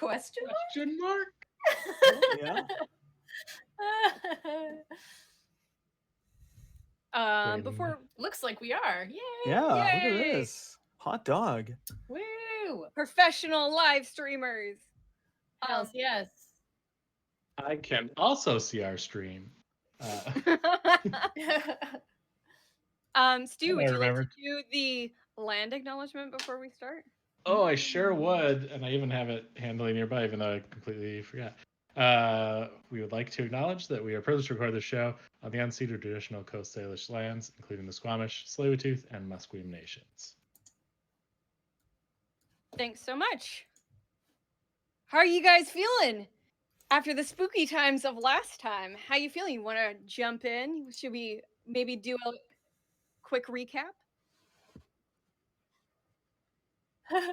Question mark? Question mark? Yeah. Before Looks like we are. Yay! Yeah, look at Yay! this. Hot dog. Woo! professional live streamers. Hells yes. I can also see our stream. Stu, would I you like to remember. do the land acknowledgement before we start? Oh, I sure would, and I even have it handily nearby, even though I completely forgot. We would like to acknowledge that we are privileged to record the show on the unceded traditional Coast Salish lands, including the Squamish, Tsleil-Waututh, and Musqueam nations. Thanks so much. How are you guys feeling after the spooky times of last time? How you feeling? You want to jump in? Should we maybe do a quick recap?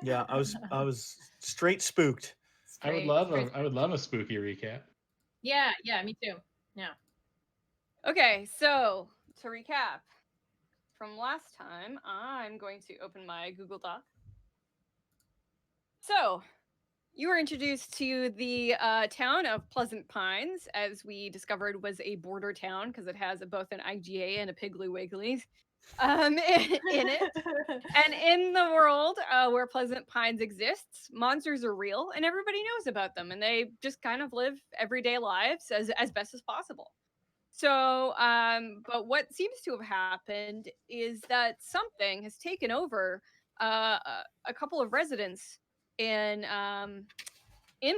Yeah, I was straight spooked. I would love a spooky recap. Yeah, me too. Yeah. Okay, so to recap from last time, I'm going to open my Google Doc. So, you were introduced to the town of Pleasant Pines, as we discovered was a border town because it has both an IGA and a Piggly Wiggly in it. And in the world where Pleasant Pines exists, monsters are real and everybody knows about them, and they just kind of live everyday lives as best as possible. So, but what seems to have happened is that something has taken over a couple of residents in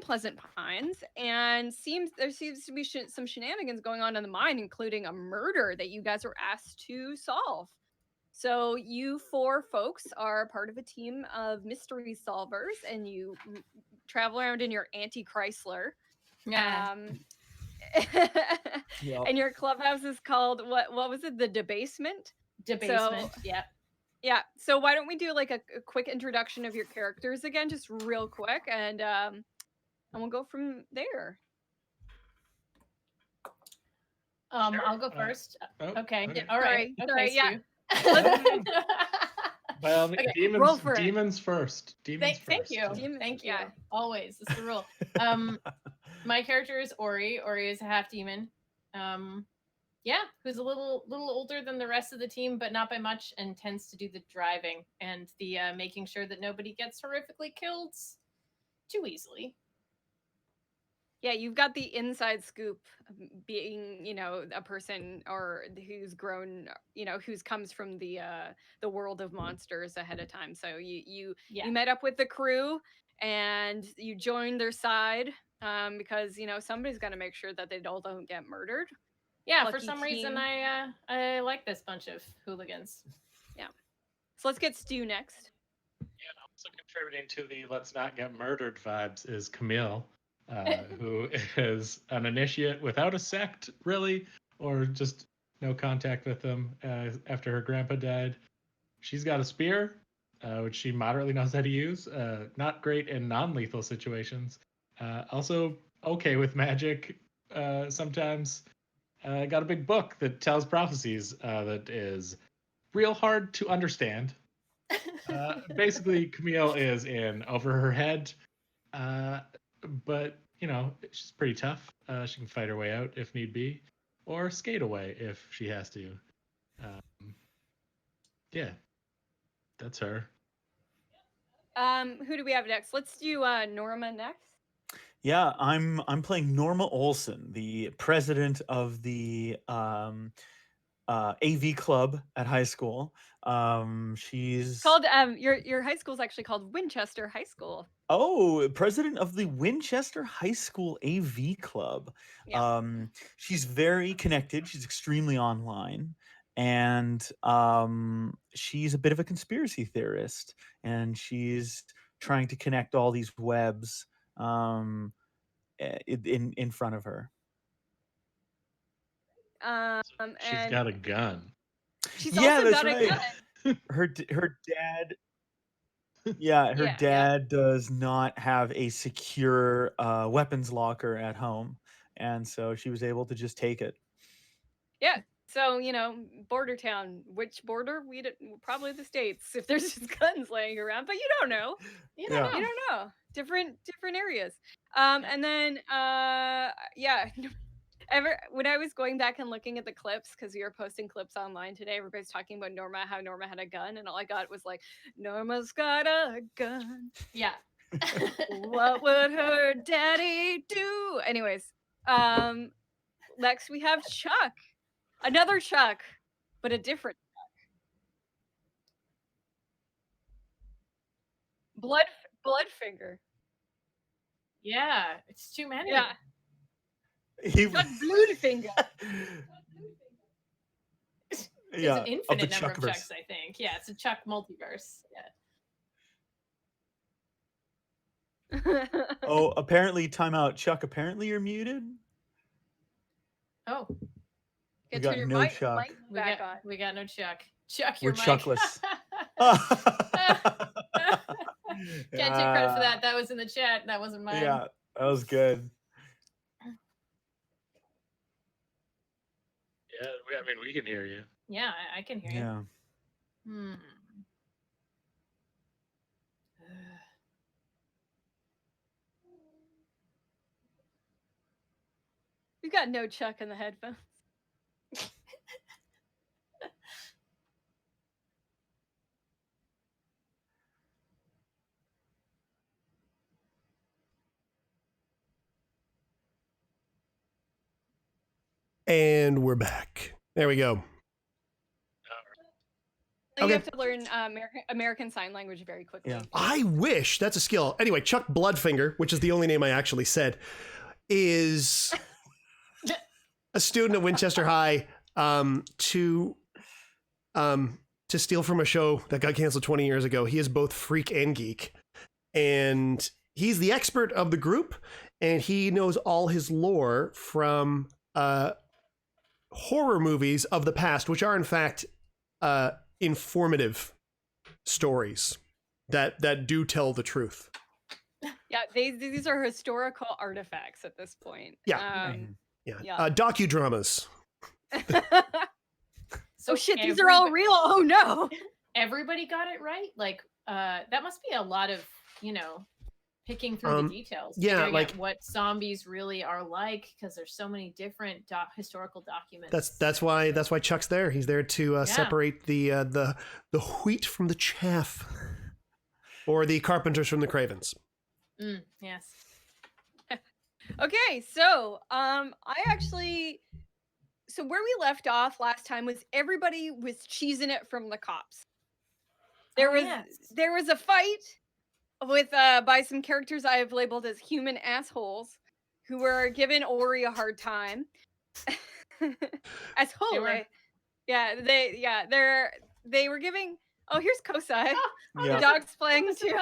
Pleasant Pines, and there seems to be some shenanigans going on in the mine, including a murder that you guys are asked to solve. So you 4 folks are part of a team of mystery solvers, and you travel around in your Anti-Chrysler. Yeah. Yep. And your clubhouse is called what was it? The Debasement? Debasement. Yep. Yeah. So why don't we do like a quick introduction of your characters again, just real quick, and we'll go from there. Sure. I'll go first. Okay. Okay. All right. Sorry, yeah. Well, Okay, demons first. Demons first. Thank you. Thank you. Yeah. Always. It's the rule. My character is Ori. Ori is a half demon. Who's a little older than the rest of the team, but not by much, and tends to do the driving and the making sure that nobody gets horrifically killed too easily. Yeah, you've got the inside scoop, being, a person or who's grown, who's comes from the world of monsters ahead of time. So you met up with the crew and you joined their side because somebody's got to make sure that they all don't get murdered. Yeah, for some reason I like this bunch of hooligans. Yeah. So let's get Stu next. Yeah, also contributing to the let's not get murdered vibes is Camille. Who is an initiate without a sect, really, or just no contact with them after her grandpa died. She's got a spear, which she moderately knows how to use. Not great in non-lethal situations. Also okay with magic sometimes. Got a big book that tells prophecies that is real hard to understand. Basically, Camille is in over her head. But, she's pretty tough. She can fight her way out if need be, or skate away if she has to. Yeah, that's her. Who do we have next? Let's do Norma next. Yeah, I'm playing Norma Olson, the president of the AV club at high school. She's called your high school is actually called Winchester High School. Oh, president of the Winchester High School AV club. Yeah. She's very connected. She's extremely online, and she's a bit of a conspiracy theorist, and she's trying to connect all these webs in front of her. She's got a gun. She's also got right. a gun. Her dad. Yeah, her dad does not have a secure weapons locker at home, and so she was able to just take it. Yeah, So, border town. Which border? Probably the States, if there's just guns laying around, but you don't know. You don't know. You don't know. Different areas. Yeah. And then when I was going back and looking at the clips, because we were posting clips online today, everybody's talking about Norma, how Norma had a gun, and all I got was like, Norma's got a gun. Yeah. What would her daddy do? Anyways, next we have Chuck. Another Chuck, but a different Chuck. Bludfinger. Yeah, it's too many. Yeah. He, Chuck Bludfinger. It's an infinite number of Chucks, I think. Yeah, it's a Chuck multiverse. Yeah. Oh, apparently, timeout. Chuck, apparently you're muted. Oh. We got no Chuck. We got no Chuck. Chuck, We're your mic. Chuckless. Can't take credit for that. That was in the chat. That wasn't mine. Yeah, that was good. Yeah, I mean, we can hear you. Yeah, I can hear Yeah. you. We've got no Chuck in the headphones. And we're back. There we go. You have to learn American Sign Language very quickly. Yeah. I wish. That's a skill. Anyway, Chuck Bludfinger, which is the only name I actually said, is a student at Winchester High to steal from a show that got canceled 20 years ago. He is both freak and geek. And he's the expert of the group, and he knows all his lore from horror movies of the past, which are in fact informative stories that do tell the truth. Yeah, these are historical artifacts at this point. Yeah. Docudramas. So shit, these are all real. Oh no. Everybody got it right? Like that must be a lot of, picking through the details. Yeah, like what zombies really are like, because there's so many different historical documents. That's why Chuck's there. He's there to separate the wheat from the chaff, or the carpenters from the cravens. Yes. Okay, so so where we left off last time was everybody was cheesing it from the cops. There was a fight with by some characters I have labeled as human assholes who were giving Ori a hard time. Asshole. They were giving. Oh, here's Kosai. The dog's playing too.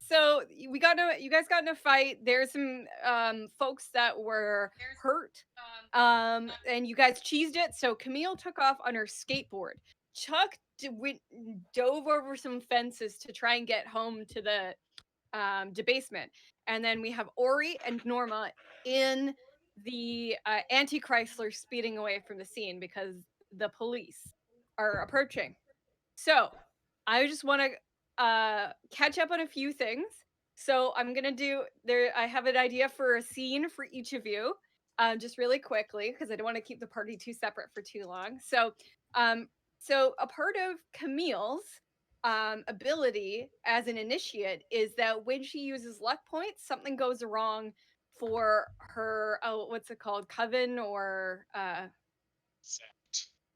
So you guys got in a fight. There's some folks that were hurt. And you guys cheesed it. So Camille took off on her skateboard. Chuck dove over some fences to try and get home to the basement. And then we have Ori and Norma in the Anti-Chrysler speeding away from the scene because the police are approaching. So I just want to catch up on a few things. So I'm going to do I have an idea for a scene for each of you, just really quickly, because I don't want to keep the party too separate for too long. So a part of Camille's ability as an initiate is that when she uses luck points, something goes wrong for her, what's it called? Coven or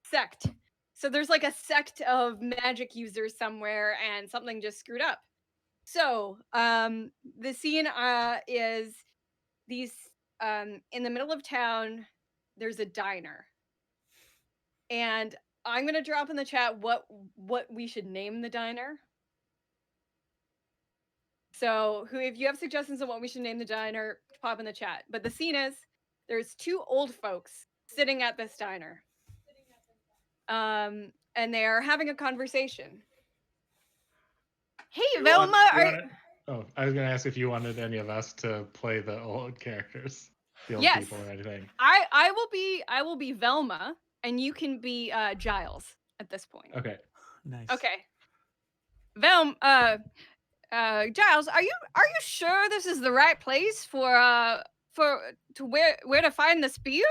sect. So there's like a sect of magic users somewhere and something just screwed up. So the scene is these in the middle of town, there's a diner. And I'm going to drop in the chat what we should name the diner. So if you have suggestions on what we should name the diner, pop in the chat. But the scene is there's two old folks sitting at this diner. And they're having a conversation. Hey, Velma. I was going to ask if you wanted any of us to play the old characters. the old Yes. people or anything. I will be Velma, and you can be Giles at this point. Okay. Nice. Okay. Giles, are you sure this is the right place for where to find the spear?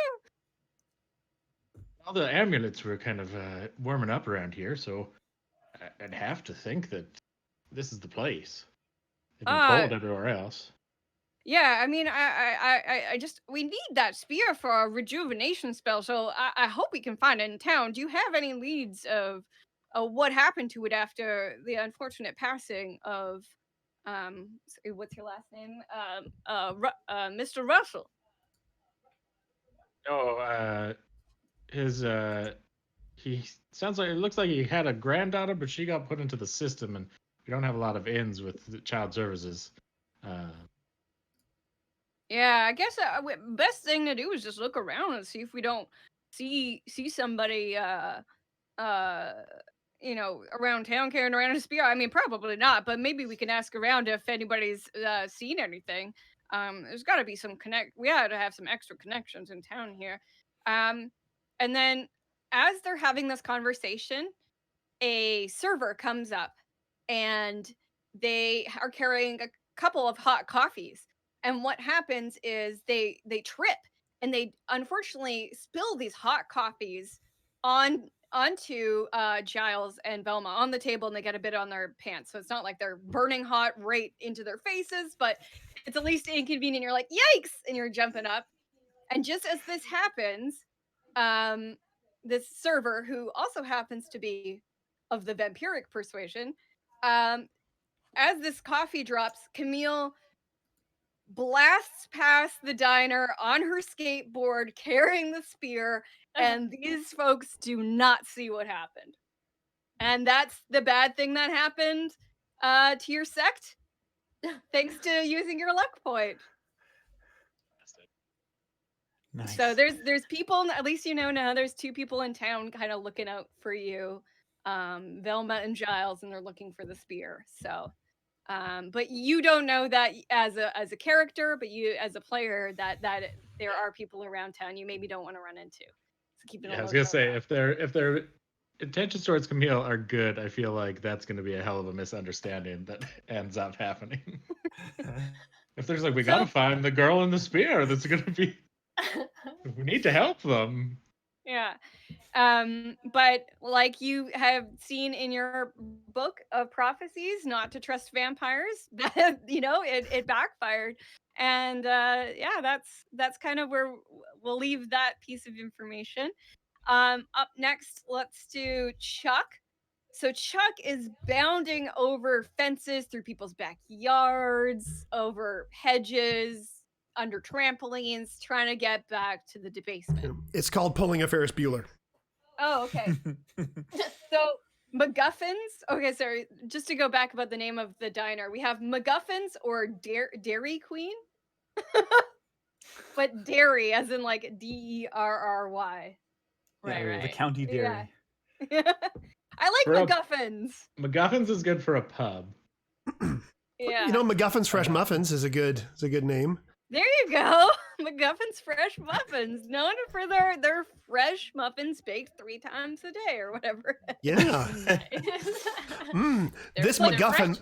All the amulets were kind of warming up around here, so I'd have to think that this is the place. It's been cold everywhere else. Yeah, I mean, I just we need that spear for a rejuvenation spell, so I hope we can find it in town. Do you have any leads of what happened to it after the unfortunate passing of sorry, what's your last name? Mr. Russell. No, he sounds like, it looks like he had a granddaughter, but she got put into the system, and we don't have a lot of ins with the child services. Yeah, I guess best thing to do is just look around and see if we don't see somebody around town carrying around a spear. I mean, probably not, but maybe we can ask around if anybody's seen anything. There's got to be some we ought to have some extra connections in town here. And then as they're having this conversation, a server comes up and they are carrying a couple of hot coffees. And what happens is they trip and they unfortunately spill these hot coffees onto Giles and Velma on the table, and they get a bit on their pants. So it's not like they're burning hot right into their faces, but it's at least inconvenient. You're like, yikes, and you're jumping up. And just as this happens, this server, who also happens to be of the vampiric persuasion, as this coffee drops, Camille blasts past the diner on her skateboard carrying the spear, and these folks do not see what happened. And that's the bad thing that happened to your sect, thanks to using your luck point. Nice. So there's people, at least you know now, there's two people in town kind of looking out for you, Velma and Giles, and they're looking for the spear. So but you don't know that as a character, but you as a player that there are people around town you maybe don't want to run into. So keep it. Yeah, I was gonna say, if their intentions towards Camille are good, I feel like that's gonna be a hell of a misunderstanding that ends up happening. If there's like, we gotta find the girl in the spear, that's gonna be, we need to help them. Yeah. But like you have seen in your book of prophecies, not to trust vampires, that it backfired. And yeah, that's kind of where we'll leave that piece of information. Up next, let's do Chuck. So Chuck is bounding over fences, through people's backyards, over hedges, under trampolines, trying to get back to the basement. It's called pulling a Ferris Bueller. Oh, okay. So MacGuffins. Okay, sorry. Just to go back about the name of the diner, we have MacGuffins or Dairy Queen, but dairy as in like DERRY. Right, right. The county dairy. Yeah. I like MacGuffins. MacGuffins is good for a pub. Yeah. MacGuffin's Fresh Muffins is a good name. There you go. MacGuffin's Fresh Muffins, known for their fresh muffins baked 3 times a day or whatever. Yeah. This MacGuffin,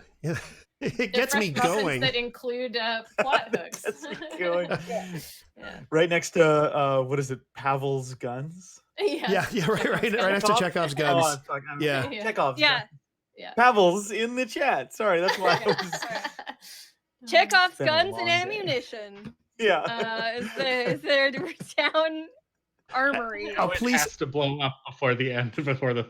it gets me going. That include plot hooks. Going. Yeah. Right next to what is it? Pavel's guns. Yeah, right next to Chekhov's guns. Yeah. Chekhov's. Yeah. Yeah. Pavel's in the chat. Sorry, that's why I was. Chekhov's guns and ammunition. Yeah. Is their town armory. Oh, please. It has to blow up before the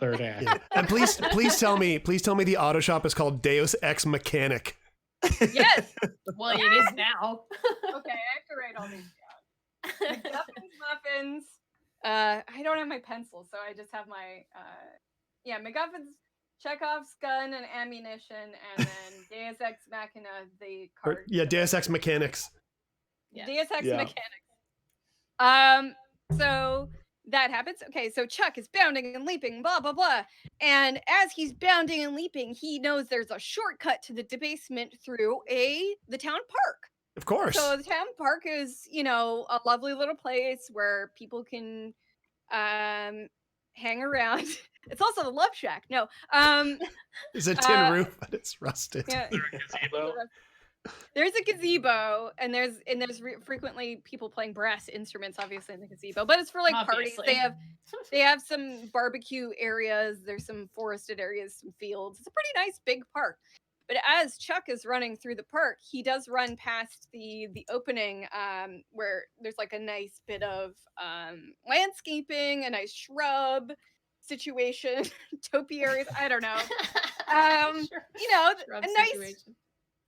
third act. Yeah. And please tell me the auto shop is called Deus Ex Mechanic. Yes. Well, it is now. Okay, I have to write all these down. MacGuffin's Muffins. I don't have my pencil, so I just have my MacGuffin's, Chekhov's gun and ammunition, and then Deus Ex Machina, the card. Deus Ex Mechanics. Yes. Deus Ex Mechanics. So that happens. Okay, so Chuck is bounding and leaping, blah blah blah, and as he's bounding and leaping, he knows there's a shortcut to the debasement through the town park. Of course. So the town park is, a lovely little place where people can hang around. It's also the Love Shack. No. It's a tin uh, roof, but it's rusted. yeah. Is there a gazebo? There's a gazebo, and there's frequently people playing brass instruments, obviously in the gazebo. But it's for like parties. Obviously. They have some barbecue areas. There's some forested areas, some fields. It's a pretty nice big park. But as Chuck is running through the park, he does run past the opening where there's like a nice bit of landscaping, a nice shrub situation, topiaries. I don't know. Sure. Shrub A nice situation.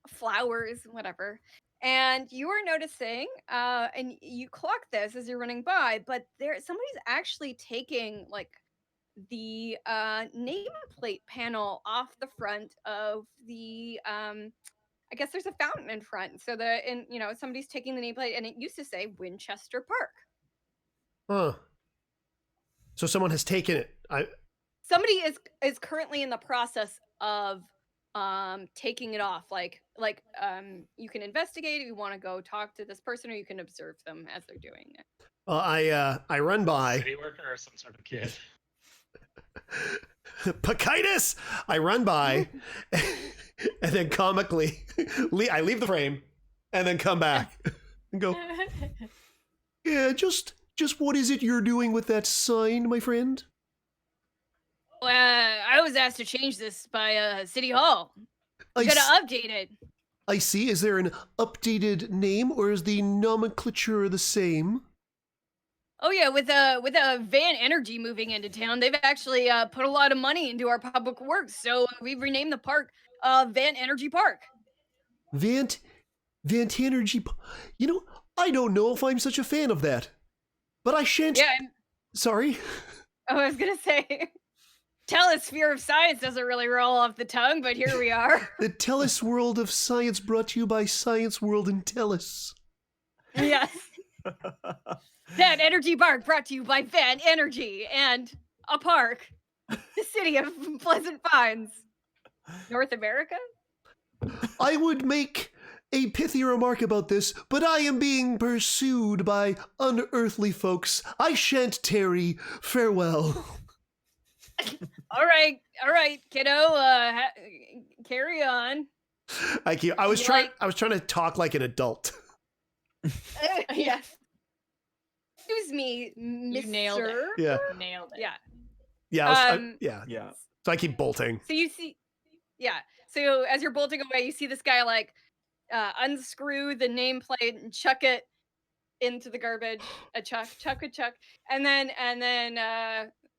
flowers, whatever. And you are noticing, and you clock this as you're running by, but somebody's actually taking like the nameplate panel off the front of the I guess there's a fountain in front. So somebody's taking the nameplate, and it used to say Winchester Park. Huh. So someone has taken it. Somebody is currently in the process of taking it off. Like you can investigate if you want to go talk to this person, or you can observe them as they're doing it. Well, I run by. City worker or some sort of kid? Pacitus! I run by and then comically I leave the frame and then come back and go, yeah, just what is it you're doing with that sign, my friend? I was asked to change this by City Hall. I Gotta s- update it. I see. Is there an updated name, or is the nomenclature the same? Oh yeah, with Van Energy moving into town, they've actually put a lot of money into our public works. So we've renamed the park Van Energy Park. Vant Energy. You know, I don't know if I'm such a fan of that, but I shan't. Yeah. Sorry. I was gonna say, Telesphere of Science doesn't really roll off the tongue, but here we are. The Tellus World of Science, brought to you by Science World and Tellus. Yes. Van Energy Park, brought to you by Van Energy and a park, the city of Pleasant Pines, North America. I would make a pithy remark about this, but I am being pursued by unearthly folks. I shan't tarry. Farewell. All right, kiddo. Carry on. I was trying to talk like an adult. Yes. Excuse me, You Mr. nailed it. Yeah. Nailed it. Yeah. Yeah. Yeah. So I keep bolting. So you see, yeah. So as you're bolting away, you see this guy like unscrew the nameplate and chuck it into the garbage. Chuck, and then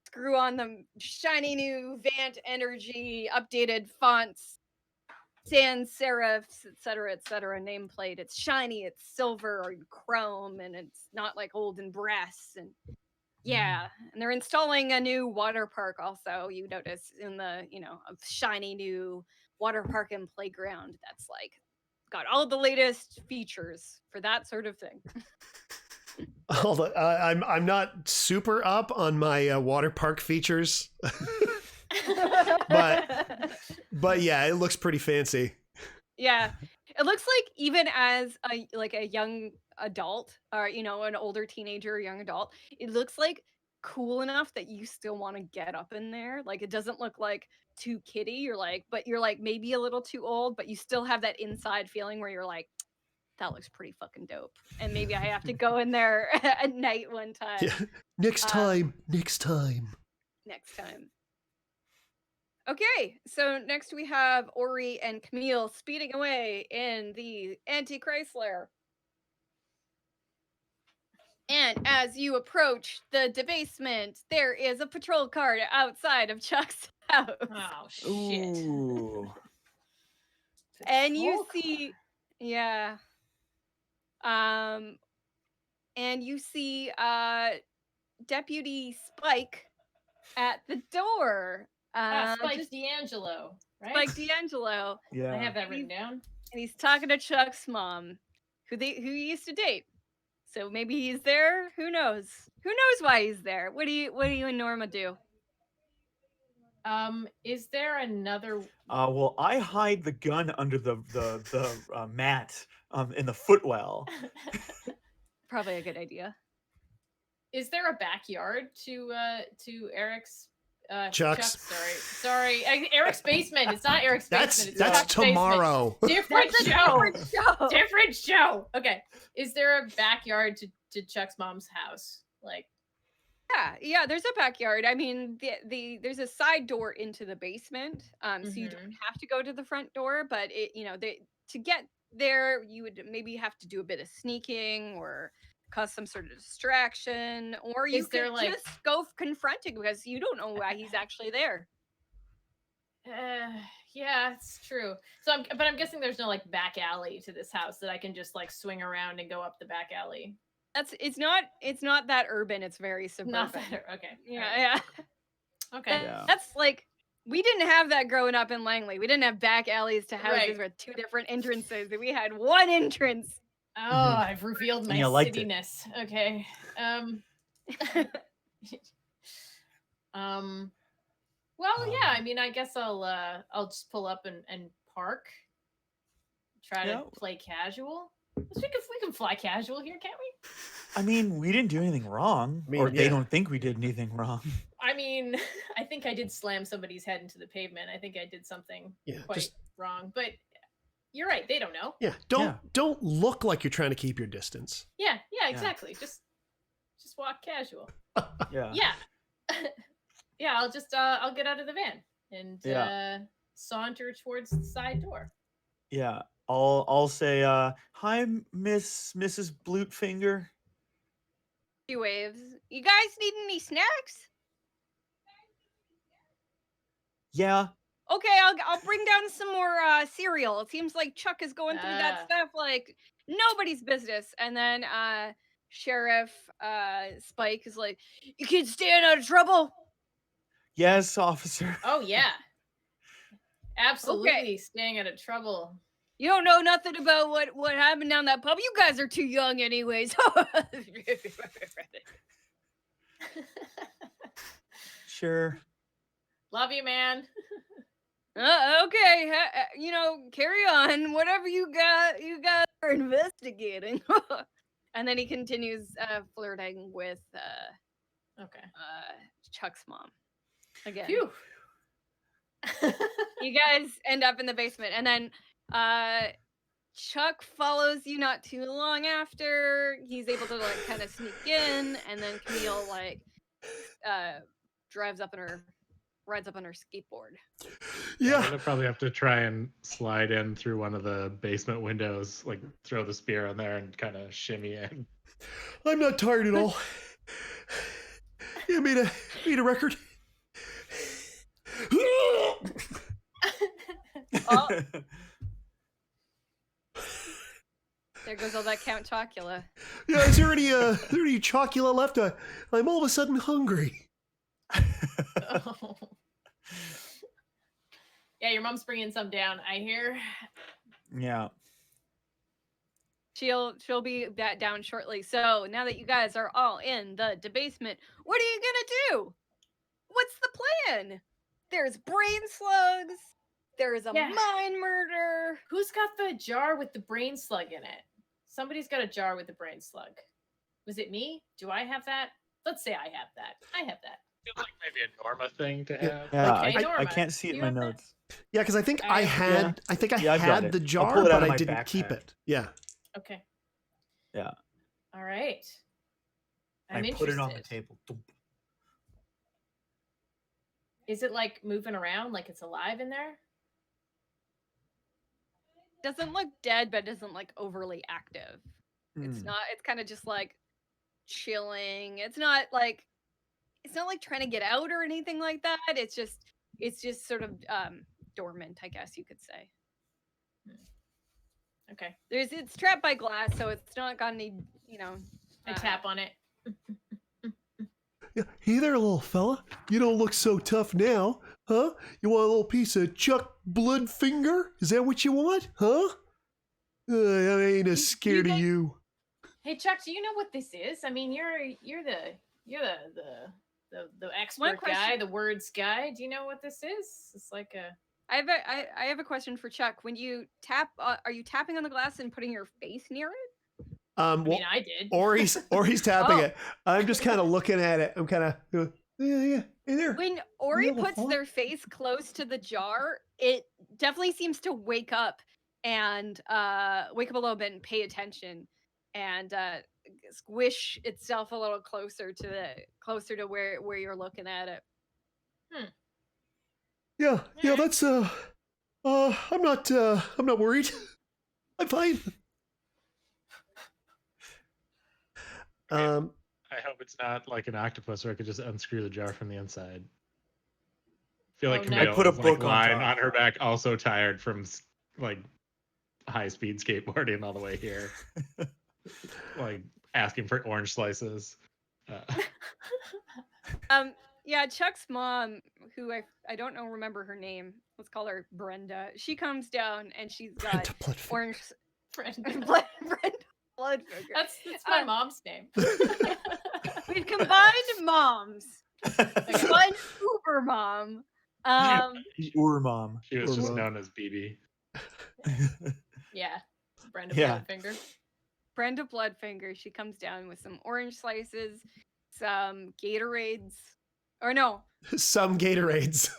screw on the shiny new Vant Energy updated fonts, sans serifs, etc., nameplate. It's shiny, it's silver or chrome, and it's not like old and brass. And yeah, and they're installing a new water park also. You notice in the a shiny new water park and playground that's like got all the latest features for that sort of thing. I'm not super up on my water park features, but yeah, it looks pretty fancy. Yeah, it looks like even as a young adult, or an older teenager or young adult, it looks like cool enough that you still want to get up in there. Like it doesn't look like too kiddie. But you're like maybe a little too old, but you still have that inside feeling where you're like, that looks pretty fucking dope. And maybe I have to go in there at night one time. Yeah. Next time. Next time. Okay, so next we have Ori and Camille speeding away in the Anti-Chrysler. And as you approach the debasement, there is a patrol car outside of Chuck's house. Oh shit. Ooh. And you see, yeah. And you see Deputy Spike at the door. Spike Just D'Angelo, right? Spike D'Angelo. Yeah. I have that written down. And he's talking to Chuck's mom, who he used to date. So maybe he's there. Who knows? Who knows why he's there? What do you and Norma do? Is there another? Well, I hide the gun under the mat in the footwell. Probably a good idea. Is there a backyard to Eric's? Chuck's. Sorry. Eric's basement. It's not Eric's basement. It's That's Chuck's tomorrow. Basement. That's a different show. Different show. Okay. Is there a backyard to Chuck's mom's house? Like. Yeah. There's a backyard. I mean, there's a side door into the basement, so you don't have to go to the front door. But to get there, you would maybe have to do a bit of sneaking or cause some sort of distraction, or you could just go confronting because you don't know why he's actually there. Yeah, it's true. So, I'm guessing there's no like back alley to this house that I can just like swing around and go up the back alley. It's not that urban. It's very suburban. Not that, okay. Yeah. Okay. That's like, we didn't have that growing up in Langley. We didn't have back alleys to houses with two different entrances. We had one entrance. Oh, I've revealed my cityness. Okay. Well, yeah. I mean, I guess I'll just pull up and park. Try to play casual. We can fly casual here, can't we? I mean, we didn't do anything wrong, or they don't think we did anything wrong. I mean, I think I did slam somebody's head into the pavement. I think I did something quite wrong, but you're right. They don't know. Yeah. Don't look like you're trying to keep your distance. Yeah, exactly. Just walk casual. Yeah. Yeah, I'll get out of the van and saunter towards the side door. Yeah. I'll say, hi, Mrs. Bludfinger. She waves. You guys need any snacks? Yeah. Okay, I'll bring down some more cereal. It seems like Chuck is going through that stuff like nobody's business. And then Sheriff Spike is like, "You kids staying out of trouble?" Yes, officer. Oh yeah. Absolutely staying out of trouble. You don't know nothing about what happened down that pub. You guys are too young anyways. Sure. Love you, man. Okay. Carry on. Whatever you guys are investigating. And then he continues flirting with Chuck's mom. Again. Phew. You guys end up in the basement, and then Chuck follows you not too long after. He's able to like kind of sneak in, and then Camille rides up on her skateboard. Yeah. I'm gonna probably have to try and slide in through one of the basement windows, like throw the spear on there and kind of shimmy in. I'm not tired at all. You made a record. Oh. There goes all that Count Chocula. Yeah, is there any chocula left? I'm all of a sudden hungry. Oh. Yeah, your mom's bringing some down, I hear. Yeah. She'll be that down shortly. So now that you guys are all in the debasement, what are you gonna do? What's the plan? There's brain slugs. There's a mine murder. Who's got the jar with the brain slug in it? Somebody's got a jar with the brain slug. Was it me? Do I have that? Let's say I have that. I have that. Feels like maybe a Norma thing to have. Yeah, Okay, Norma, I can't see it in my notes. Yeah, because I think I had the jar, pull it out but of I my didn't backpack. keep it. Yeah. Okay. Yeah. All right. I'm I interested. put it on the table. Is it like moving around, like it's alive in there? Doesn't look dead, but doesn't like overly active. It's Hmm. not. It's kind of just like chilling. It's not like trying to get out or anything like that. It's just sort of dormant, I guess you could say. Okay. It's trapped by glass, so it's not got any, I tap on it. Yeah. Hey there, little fella. You don't look so tough now, huh? You want a little piece of Chuck Bludfinger? Is that what you want, huh? I ain't as scared of you. Hey Chuck, do you know what this is? I mean, you're the the expert guy, the words guy. Do you know what this is? It's like a. I have a question for Chuck. When you tap, are you tapping on the glass and putting your face near it? I mean, I did. Or he's tapping it. I'm just kind of looking at it. I'm kind of yeah. Hey there. When Ori puts their face close to the jar, it definitely seems to wake up a little bit and pay attention, and squish itself a little closer to where you're looking at it. Yeah, that's I'm not worried. I'm fine. I hope it's not like an octopus, or I could just unscrew the jar from the inside. I feel like Camille I put a is, book lying on on her back, also tired from like high-speed skateboarding all the way here, like asking for orange slices. Yeah, Chuck's mom, who I don't remember her name. Let's call her Brenda. She comes down and she's got orange. Brenda Bludfinger. That's my mom's name. We've combined moms. One Uber mom. Uber mom. She was just known as BB. Yeah, Brenda Bludfinger. Brenda Bludfinger. She comes down with some orange slices, some Gatorades. Or no. Some Gatorades.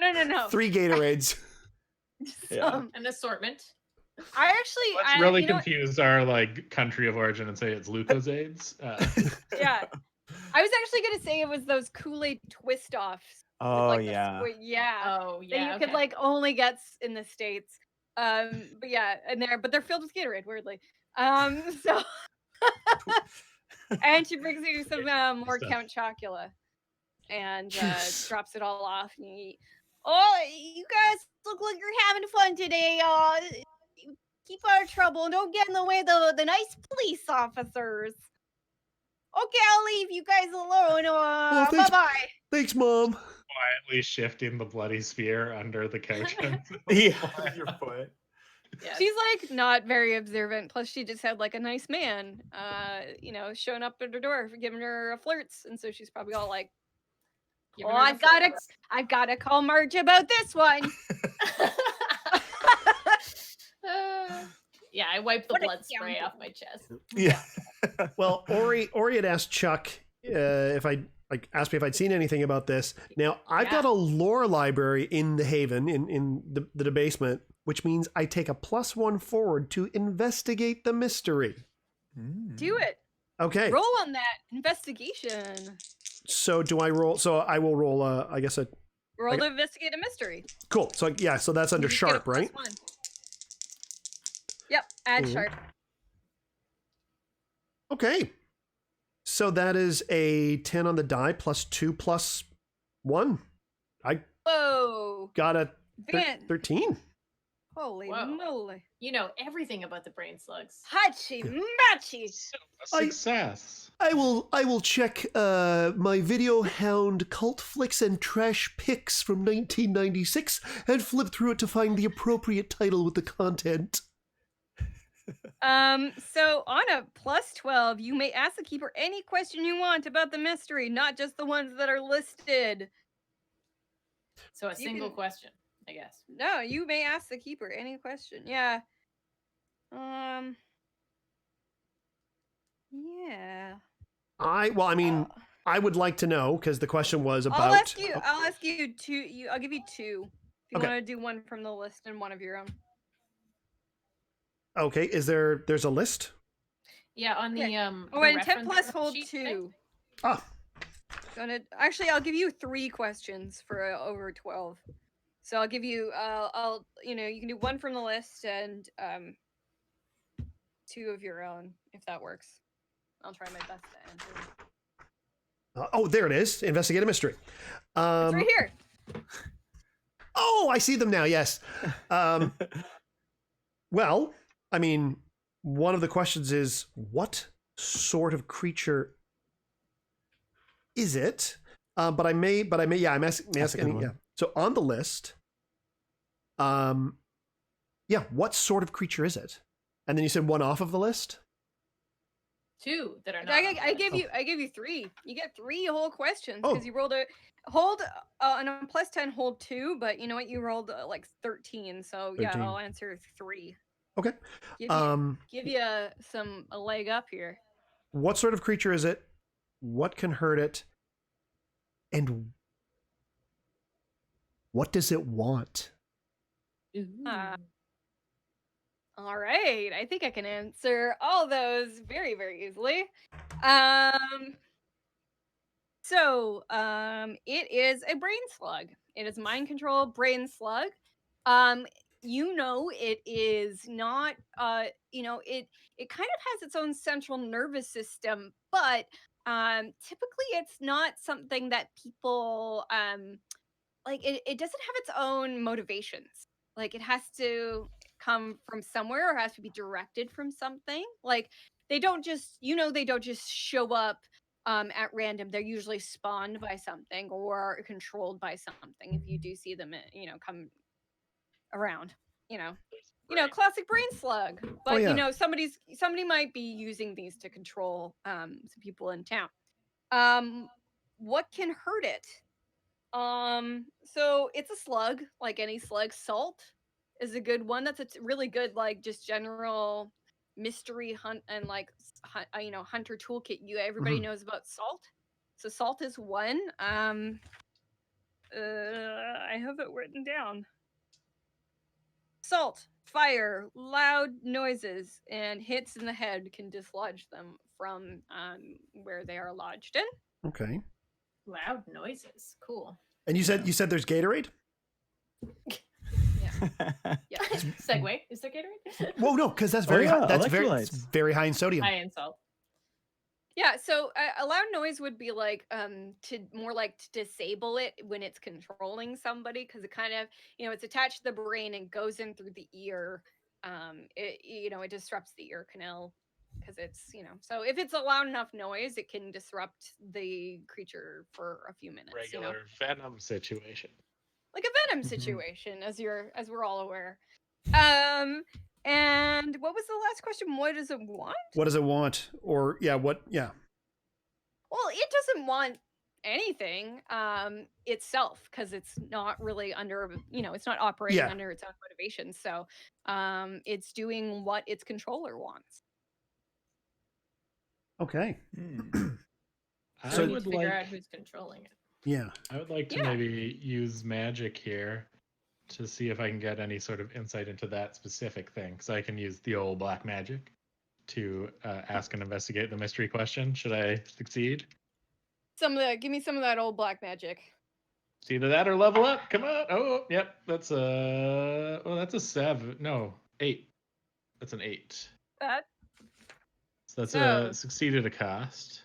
No. 3 Gatorades. An assortment. Let's really confuse our like country of origin and say it's Lucozades. Yeah. I was actually gonna say it was those Kool-Aid twist offs. Oh like yeah. Oh yeah. That you could like only get in the States. But yeah, but they're filled with Gatorade, weirdly. So and she brings you some more Count Chocula and drops it all off and you eat. Oh, you guys look like you're having fun today. Keep out of trouble and don't get in the way of the nice police officers. Okay, I'll leave you guys alone. Bye-bye. Thanks, Mom. Quietly shifting the bloody sphere under the couch. Your foot. Yeah. She's like not very observant. Plus, she just had like a nice man, showing up at her door, giving her flirts, and so she's probably all like, "Oh, I've got to call Marge about this one." Yeah, I wiped the blood spray off my chest. Yeah. Well, Ori had asked Chuck if I asked me if I'd seen anything about this. Now I've got a lore library in the Haven in the basement, which means I take a +1 forward to investigate the mystery. Do it. Okay. Roll on that investigation. So do I roll? So I will roll. I guess roll to investigate a mystery. Cool. So so that's under sharp, right? +1. Yep. Add sharp. Okay. So that is a 10 on the die +2 +1. I got a 13. Holy moly. You know everything about the brain slugs. Hachi machi. A success. I will check my Video Hound Cult Flicks and Trash Picks from 1996 and flip through it to find the appropriate title with the content. So on a +12, you may ask the keeper any question you want about the mystery, not just the ones that are listed. So a single question, I guess. No, you may ask the keeper any question. Yeah. Yeah. I would like to know because the question was about. I'll ask you two. I'll give you 2. If you want to do one from the list and one of your own. Okay, there's a list? Yeah, on the and the 10 plus hold sheet 2. Ah. Actually, I'll give you 3 questions for over 12. So I'll give you you can do 1 from the list and 2 of your own if that works. I'll try my best to answer. There it is. Investigate a mystery. It's right here. Oh, I see them now. Yes. Well, I mean, one of the questions is what sort of creature is it? But I'm asking. Yeah. So on the list, what sort of creature is it? And then you said one off of the list. 2 that are not. I gave you 3. You get 3 whole questions because Oh. you rolled a hold on a plus 10. Hold 2, but you know what? You rolled like 13. So 13. yeah, I'll answer 3. Okay. Give you a leg up here. What sort of creature is it? What can hurt it? And what does it want? All right, I think I can answer all those very, very easily. It is a brain slug. It is mind control brain slug. It is not. It kind of has its own central nervous system, but typically it's not something that people like. It doesn't have its own motivations. Like it has to come from somewhere or has to be directed from something. Like they don't just show up at random. They're usually spawned by something or controlled by something. If you do see them, come around, classic brain slug. But yeah. Somebody might be using these to control some people in town. What can hurt it? So it's a slug, like any slug. Salt is a good one. That's a really good, like, just general mystery hunt and like hunter toolkit. Everybody knows about salt. So salt is one. I have it written down. Salt, fire, loud noises, and hits in the head can dislodge them from where they are lodged in. Okay. Loud noises. Cool. And you said there's Gatorade? Yeah. Segue. Is there Gatorade? Well, no, because that's very high, it's very high in sodium. High in salt. Yeah, so a loud noise would be like to disable it when it's controlling somebody, because it kind of, it's attached to the brain and goes in through the ear. It disrupts the ear canal because it's, so if it's a loud enough noise, it can disrupt the creature for a few minutes. Regular venom situation. Like a venom situation, as we're all aware. And what was the last question? What does it want? What does it want? Or what? Yeah. Well, it doesn't want anything itself, because it's not really under, it's not operating under its own motivation. So it's doing what its controller wants. Okay. So we need to figure out who's controlling it. Yeah. I would like to maybe use magic here to see if I can get any sort of insight into that specific thing. So I can use the old black magic to ask and investigate the mystery question. Should I succeed? Give me some of that old black magic. It's either that or level up. Come on. Oh, yep. That's that's a 7. No, 8. That's an 8. So that's a succeeded a cost.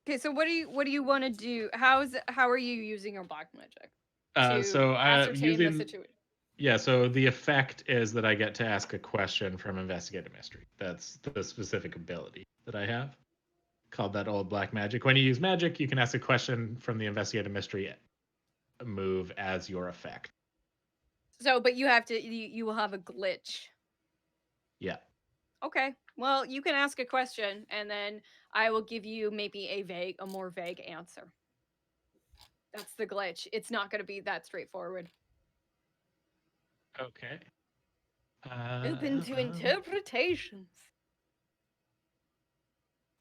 Okay, so what do you want to do? How are you using your black magic? So I'm using the situation. Yeah, so the effect is that I get to ask a question from Investigate a Mystery. That's the specific ability that I have, called that old black magic. When you use magic, you can ask a question from the Investigate a Mystery move as your effect. So, but you have to, you will have a glitch. Yeah. Okay. Well, you can ask a question, and then I will give you maybe a more vague answer. That's the glitch. It's not going to be that straightforward. Okay. Open to interpretations.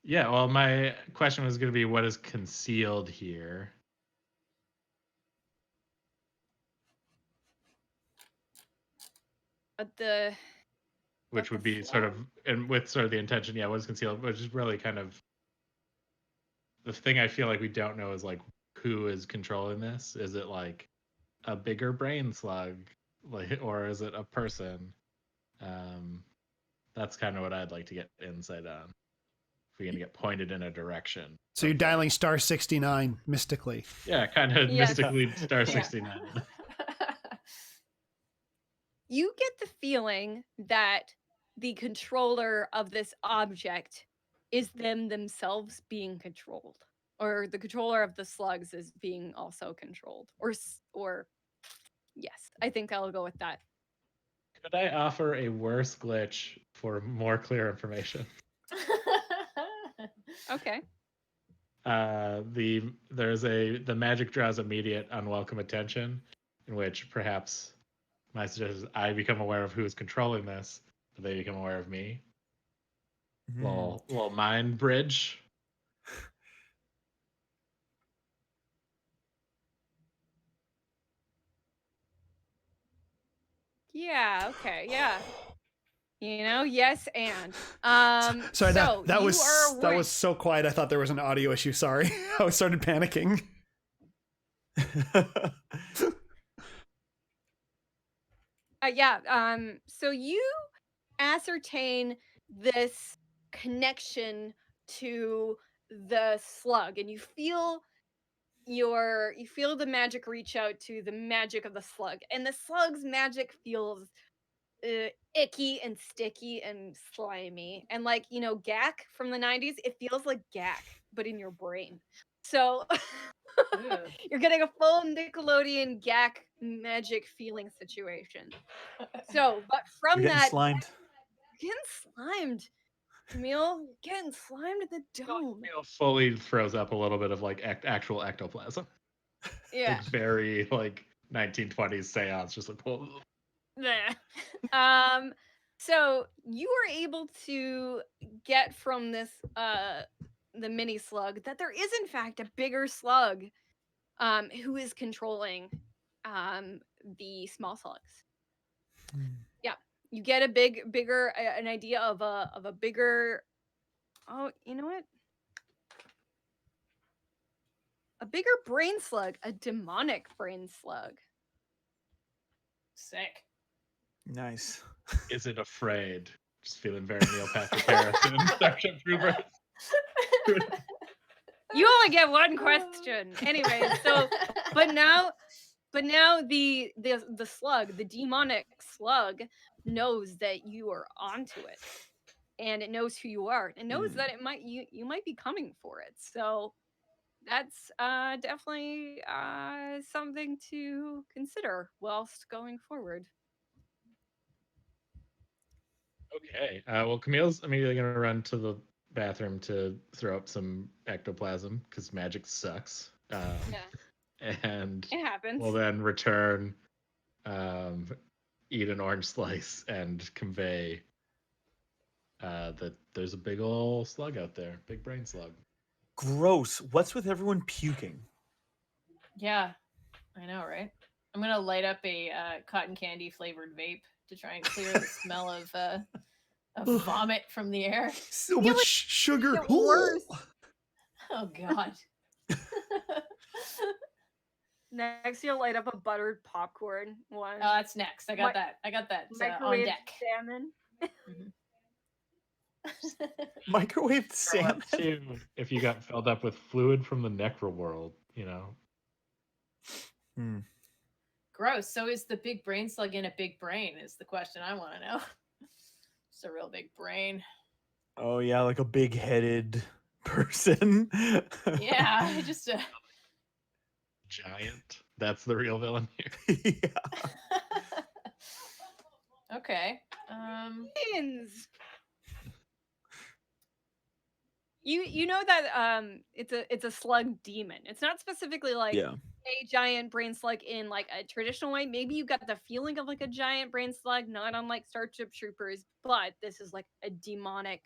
Yeah, well, my question was going to be, what is concealed here? Which would be sort of, and with sort of the intention, what is concealed, which is really kind of the thing I feel like we don't know is like, who is controlling this? Is it like a bigger brain slug, like, or is it a person? That's kind of what I'd like to get insight on. If we're gonna get pointed in a direction. So you're dialing star 69 mystically. Yeah, kind of mystically star 69. You get the feeling that the controller of this object is themselves being controlled, or the controller of the slugs is being also controlled, or yes, I think I'll go with that. Could I offer a worse glitch for more clear information? Okay. The magic draws immediate unwelcome attention, in which perhaps my suggestion is I become aware of who is controlling this, but they become aware of me. Little mind bridge. Yeah, okay, yeah. Yes, and Sorry, so that you was are so quiet. I thought there was an audio issue. Sorry, I started panicking. So you ascertain this connection to the slug, and you feel the magic reach out to the magic of the slug, and the slug's magic feels icky and sticky and slimy, and gack from the 90s, it feels like gack but in your brain. So you're getting a full Nickelodeon gack magic feeling situation. So but from You're getting that slimed. you're getting slimed, Camille. You're getting slimed in the dome. Fully throws up a little bit of like actual ectoplasm. Yeah. Like very like 1920s seance, just like whoa. So you are able to get from this the mini slug that there is in fact a bigger slug who is controlling the small slugs. Yeah, you get a bigger an idea of a bigger, oh, you know what, a bigger brain slug, a demonic brain slug. Sick. Nice. Is it afraid? Just feeling very Neil Patrick Harris in Starship Troopers. You only get one question. Anyway, so but now the slug, the demonic slug, knows that you are onto it. And it knows who you are. It knows that you might be coming for it. So that's definitely something to consider whilst going forward. Okay. Well, Camille's immediately going to run to the bathroom to throw up some ectoplasm because magic sucks. And It happens. we'll then return, eat an orange slice, and convey that there's a big ol' slug out there, big brain slug. Gross. What's with everyone puking? Yeah, I know, right? I'm gonna light up a cotton candy flavored vape to try and clear the smell of vomit from the air. So much sugar. Worse. Oh God. Next, you'll light up a buttered popcorn one. Oh, that's next. I got that on deck. Salmon. Microwave salmon. Too, if you got filled up with fluid from the necro world, you know. Gross. So is the big brain slug in a big brain? Is the question I want to know. It's a real big brain. Oh yeah, like a big-headed person. Yeah, just a giant. That's the real villain here. Yeah. Okay. You know that it's a slug demon. It's not specifically like a giant brain slug in like a traditional way. Maybe you got the feeling of like a giant brain slug, not unlike Starship Troopers, but this is like a demonic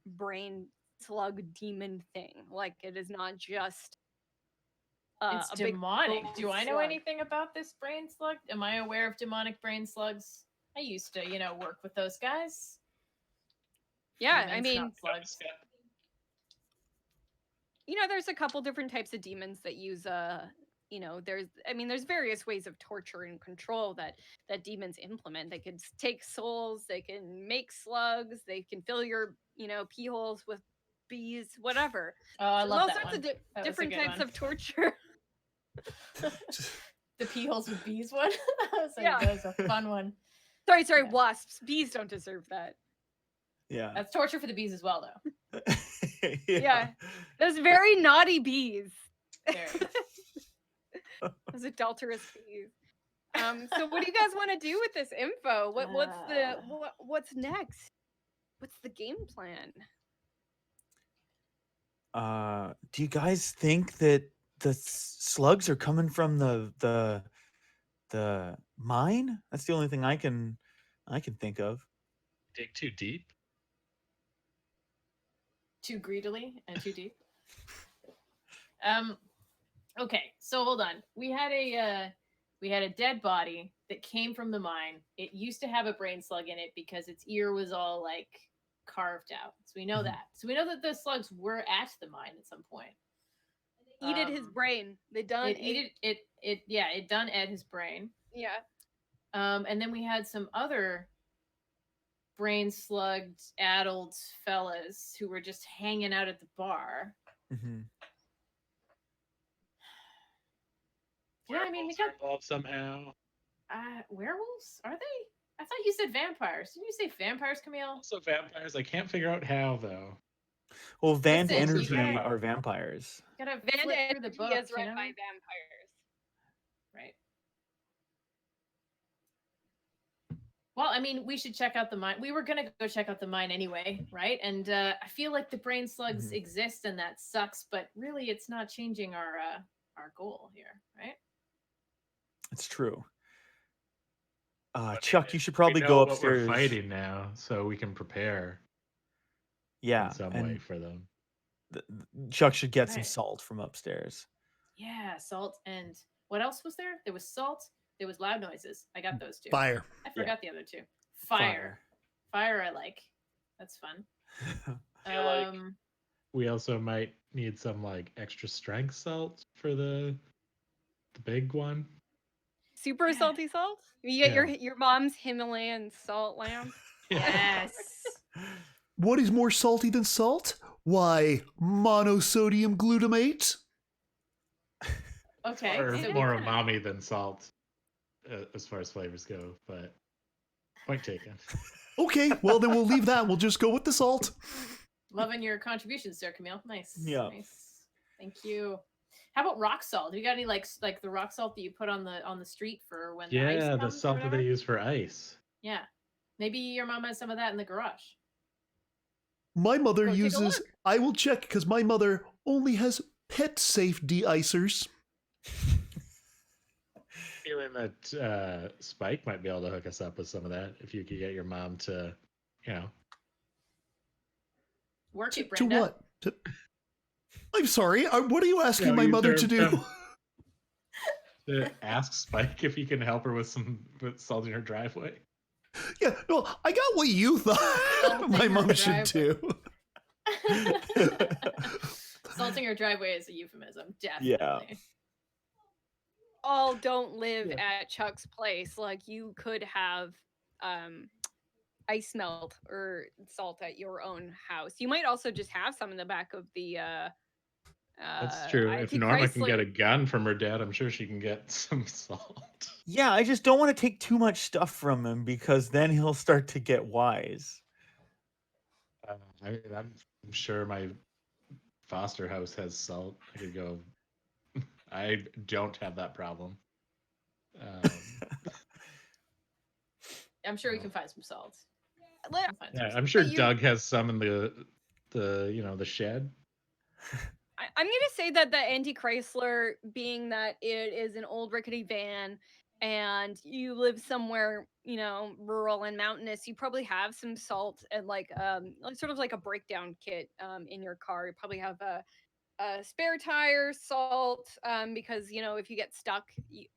brain slug demon thing. Like it is not just it's demonic. Do I know anything about this brain slug? Am I aware of demonic brain slugs? I used to, work with those guys. Yeah, Demons, I mean, not slugs. There's a couple different types of demons that use there's various ways of torture and control that demons implement. They can take souls, they can make slugs, they can fill your pee holes with bees, whatever. Oh, I love all that sorts one. of different types of torture. The pee holes with bees one. That was a fun one. Sorry, yeah. Wasps. Bees don't deserve that. Yeah. That's torture for the bees as well, though. Yeah. Those very naughty bees. Very. Those adulterous bees. So what do you guys want to do with this info? What's next? What's the game plan? Do you guys think that the slugs are coming from the mine? That's the only thing I can think of. Dig too deep. Too greedily and too deep. Okay, so hold on. We had a dead body that came from the mine. It used to have a brain slug in it because its ear was all like carved out. So we know that. So we know that the slugs were at the mine at some point. Eated his brain. They done it done ate his brain. Yeah. And then we had some other brain slugged addled fellas who were just hanging out at the bar. Mm-hmm. Yeah, I mean, we got involved somehow. Werewolves? Are they? I thought you said vampires. Didn't you say vampires, Camille? Also vampires. I can't figure out how though. Well, Vant Listen, Energy gotta- are vampires. Gotta Vant flip through the Energy book, is you run know? by vampires. Right. Well, I mean, we should check out the mine. We were gonna go check out the mine anyway, right? And I feel like the brain slugs exist, and that sucks. But really, it's not changing our goal here, right? It's true. Chuck, you should probably go upstairs. We're fighting now, so we can prepare. Yeah, in some way for them. Chuck should get some Right. salt from upstairs. Yeah, salt and what else was there? There was salt. There was loud noises. I got those two. Fire. I forgot the other two. Fire. I like. That's fun. Feel like we also might need some like extra strength salt for the big one. Super salty salt? You get your mom's Himalayan salt lamb? Yes. What is more salty than salt? Why, monosodium glutamate? Okay. Or so more umami than salt, as far as flavors go. But point taken. Okay, well then we'll leave that. We'll just go with the salt. Loving your contributions there, Camille. Nice. Yeah. Nice. Thank you. How about rock salt? Have you got any like the rock salt that you put on the street for when the ice comes the or salt that whatever? they use for ice. Yeah. Maybe your mom has some of that in the garage. My mother Go take a uses, look. I will check because my mother only has pet safe de-icers. Feeling that Spike might be able to hook us up with some of that if you could get your mom to, Work it, To Brenda. what? I'm sorry, what are you asking my mother to do? To ask Spike if he can help her with salt in her driveway. Yeah, no, I got what you thought my mom should do. Salting her driveway is a euphemism, definitely. Yeah. All don't live at Chuck's place. Like you could have ice melt or salt at your own house. You might also just have some in the back of the That's true. If Norma can get a gun from her dad, I'm sure she can get some salt. Yeah, I just don't want to take too much stuff from him because then he'll start to get wise. I'm sure my foster house has salt. I could go. I don't have that problem. I'm sure we can find some salt. Yeah, I'm sure Doug has some in the shed. I'm going to say that the Anti-Chrysler, being that it is an old rickety van and you live somewhere, rural and mountainous, you probably have some salt and like sort of like a breakdown kit in your car. You probably have a spare tire, salt, because, if you get stuck,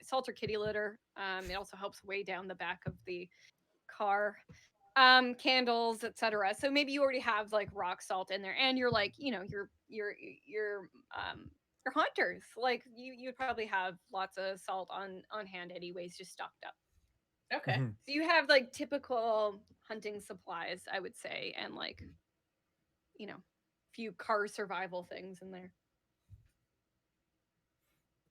salt or kitty litter. It also helps weigh down the back of the car. Candles, etc. So maybe you already have like rock salt in there, and you're like, you're hunters. Like you'd probably have lots of salt on hand anyways, just stocked up. Okay. Mm-hmm. So you have like typical hunting supplies, I would say, and like, few car survival things in there.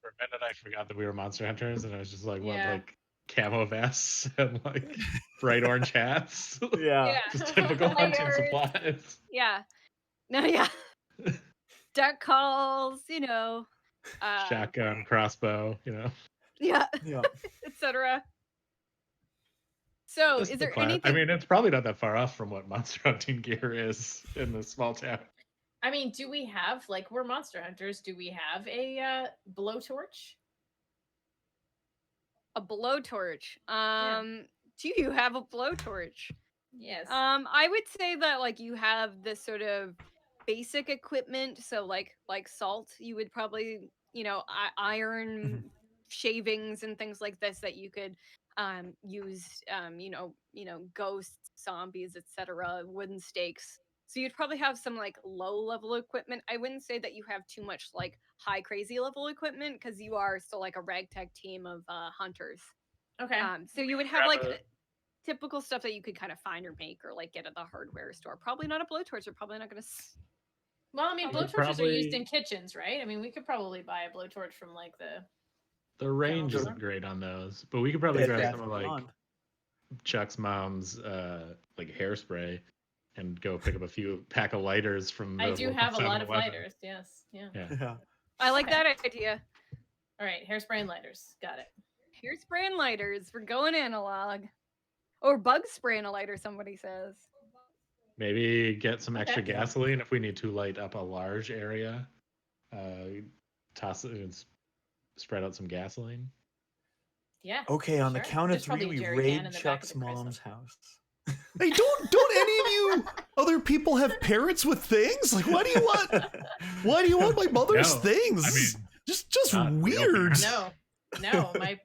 For a minute, I forgot that we were monster hunters, and I was just like, what, like camo vests and like bright orange hats? Yeah. Just typical hunting supplies. Yeah. No, yeah. Duck calls, Shotgun, crossbow, Yeah, Yeah. etc. So, Just is the there class. I anything? mean, it's probably not that far off from what monster hunting gear is in this small town. I mean, do we have, like, we're monster hunters, do we have a blowtorch? A blowtorch. Yeah. Do you have a blowtorch? Yes. I would say that like you have this sort of basic equipment. So like salt, you would probably iron shavings and things like this that you could use. Ghosts, zombies, etc. Wooden stakes. So you'd probably have some like low level equipment. I wouldn't say that you have too much like high crazy level equipment because you are still like a ragtag team of hunters. Okay. So you would have like Grab typical stuff that you could kind of find or make or like get at the hardware store. Probably not a blowtorch. You're probably not going to. Well, I mean, We could blowtorches are used probably- in kitchens, right? I mean, we could probably buy a blowtorch from like The range General isn't great on those, but we could probably Bed grab Bath some of and like Beyond. Chuck's mom's like hairspray and go pick up a few pack of lighters from the I do local have a lot of 7-Eleven. lighters. Yes. Yeah. Yeah. Yeah. I like Okay. that idea. All right. Hairspray and lighters. Got it. Hairspray and lighters. We're going analog. Or bug spray and a lighter, somebody says. Maybe get some extra Okay. gasoline if we need to light up a large area. Toss it and spread out some gasoline. Yeah. Okay, on the Sure. count of There's probably three, a we jerry raid can in the back of Chuck's the Chrysler. mom's house. Hey, don't any of you other people have parents with things? Like, why do you want? Why do you want my mother's No, things? I mean, just not real weird. parents. No, my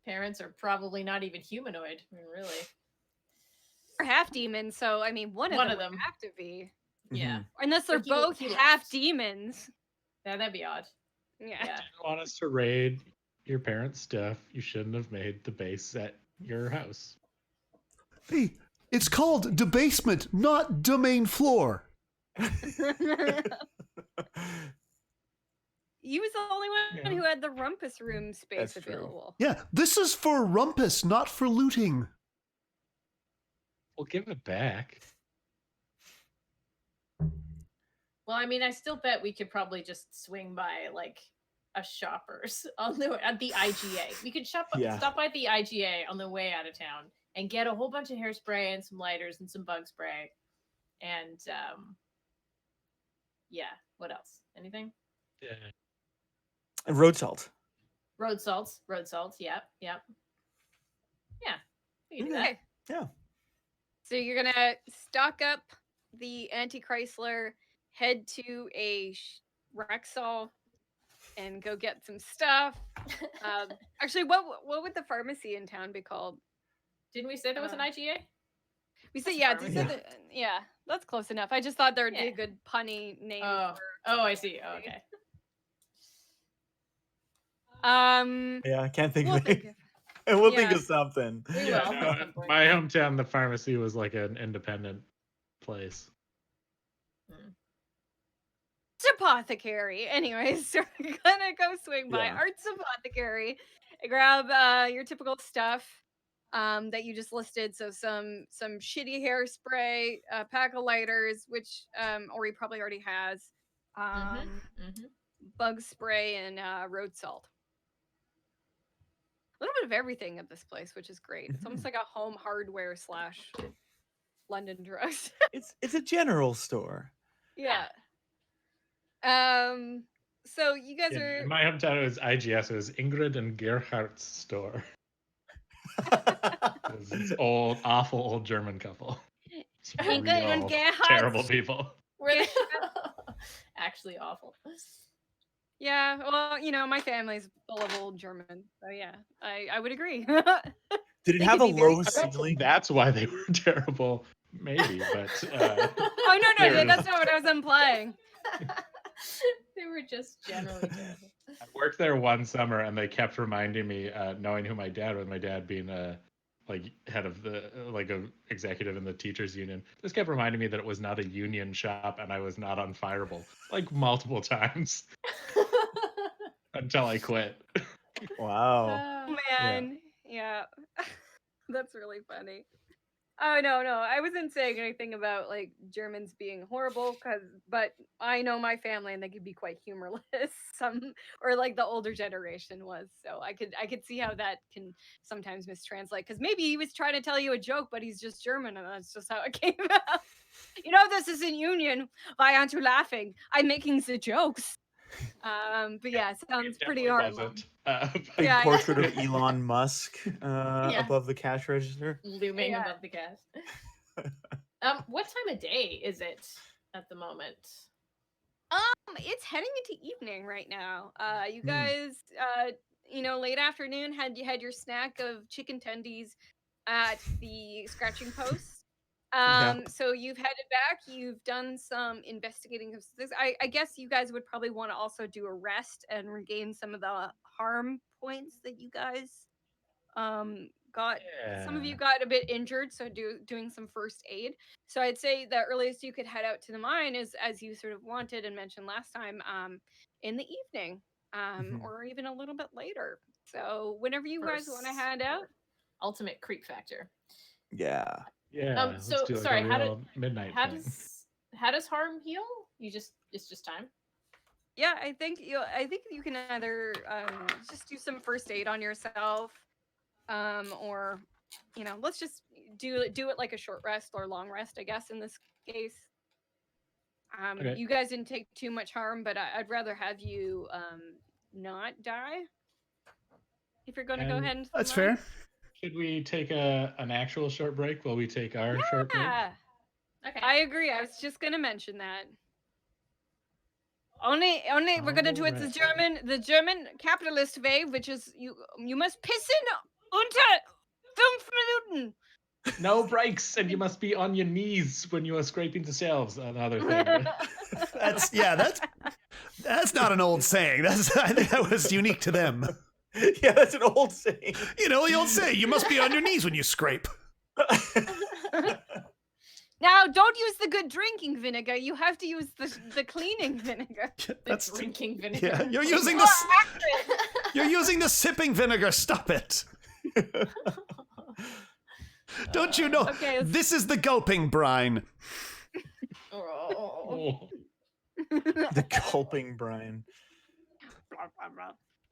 parents are probably not even humanoid. I mean, really. They're half demons, so I mean, one of them would have to be. Yeah. Mhm. Unless they're But he- both he half left. demons. That'd be odd. Yeah. Yeah. If you want us to raid your parents' stuff, you shouldn't have made the base at your house. Hey, it's called debasement, not domain floor. He was the only one Yeah. who had the rumpus room space That's true. available. Yeah, this is for rumpus, not for looting. We'll give it back. Well, I mean, I still bet we could probably just swing by like a Shoppers at the IGA. We could stop by the IGA on the way out of town and get a whole bunch of hairspray and some lighters and some bug spray. And yeah, what else? Anything? Yeah. And road salt. Road salts. Yep. Yeah, we can do that. Okay. Yeah. So you're gonna stock up the Anti-Chrysler, head to a Rexall, and go get some stuff. Actually, what would the pharmacy in town be called? Didn't we say there was an IGA? We said That's a yeah. pharmacy. Yeah, that's close enough. I just thought there would be Yeah. a good punny name. Oh, I see. Oh, okay. Yeah, I can't think We'll of think it. of- We'll think yeah. of something. We will. Yeah, at some point. my hometown, the pharmacy was like an independent place. Arts Apothecary. Anyways, so we're gonna go swing by Yeah. Arts Apothecary, grab your typical stuff that you just listed. So some shitty hairspray, a pack of lighters, which Ori probably already has, bug spray, and road salt. A little bit of everything at this place, which is great. It's almost like a home hardware / London drugs. It's a general store. Yeah. So you guys Yeah, are in my hometown, it was IGS. It was Ingrid and Gerhardt's store. It was this awful old German couple. It's Ingrid and real Gerhardt's. terrible people. Were they actually awful? Yeah, well, my family's full of old German, so yeah, I would agree. Did it They have a could be very low clever. ceiling? That's why they were terrible. Maybe, but Oh no, There it that's is. not what I was implying. They were just generally terrible. I worked there one summer, and they kept reminding me, knowing who my dad was, my dad being like head of the like a executive in the teachers union, just kept reminding me that it was not a union shop and I was not unfireable, like multiple times until I quit. Wow. Oh man, yeah. That's really funny. Oh no, I wasn't saying anything about like Germans being horrible, but I know my family and they could be quite humorless. Some or like the older generation was, so I could see how that can sometimes mistranslate. Because maybe he was trying to tell you a joke, but he's just German, and that's just how it came out. This isn't Union. Why aren't you laughing? I'm making the jokes. But yeah, it sounds It pretty definitely horrible. wasn't. Big Yeah. portrait of Elon Musk Yeah. above the cash register. Looming Yeah. above the cash. What time of day is it at the moment? It's heading into evening right now. You Hmm. guys, late afternoon had your snack of chicken tendies at the scratching post. Yeah. So you've headed back. You've done some investigating of this. I guess you guys would probably want to also do a rest and regain some of the harm points that you guys got. Some of you got a bit injured, so doing some first aid. So I'd say the earliest you could head out to the mine is, as you sort of wanted and mentioned last time, in the evening, Mhm. or even a little bit later. So whenever you guys want to First- head out. Ultimate creep factor. Yeah. Yeah. Let's do like sorry, a real midnight how thing. does harm heal? It's just time. Yeah, I think you can either just do some first aid on yourself, or let's just do it like a short rest or long rest, I guess, in this case. Okay. You guys didn't take too much harm, but I'd rather have you not die if you're going to go And ahead and That's fair. Should we take an actual short break while we take our short break? Yeah, Okay. I agree. I was just going to mention that. Only we're gonna do it the German capitalist way, which is you must pissen unter 5 Minuten. No breaks, and you must be on your knees when you are scraping the shelves. Another thing. That's not an old saying. I think that was unique to them. Yeah, that's an old saying. The old saying, you must be on your knees when you scrape. Now, don't use the good drinking vinegar. You have to use the cleaning vinegar. That's drinking vinegar. Yeah, you're using You're using the sipping vinegar. Stop it. Don't you know? Okay, this is the gulping brine. Oh. The gulping brine.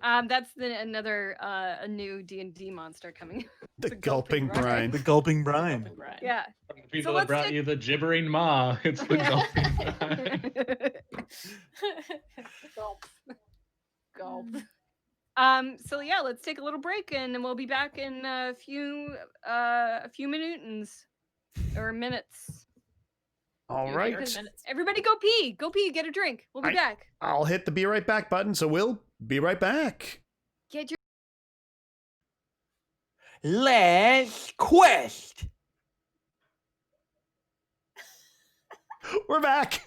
That's another a new D&D monster coming. The gulping brine. The gulping brine. Yeah. From the people So that brought let's you the gibbering maw. It's the gulping brine. Gulp. Gulp. So yeah, let's take a little break and we'll be back in a few minutes or minutes. All Few right. minutes. Everybody go pee. Go pee, get a drink. We'll be back. I'll hit the be right back button, so we'll be right back. Get your Let's quest. We're back.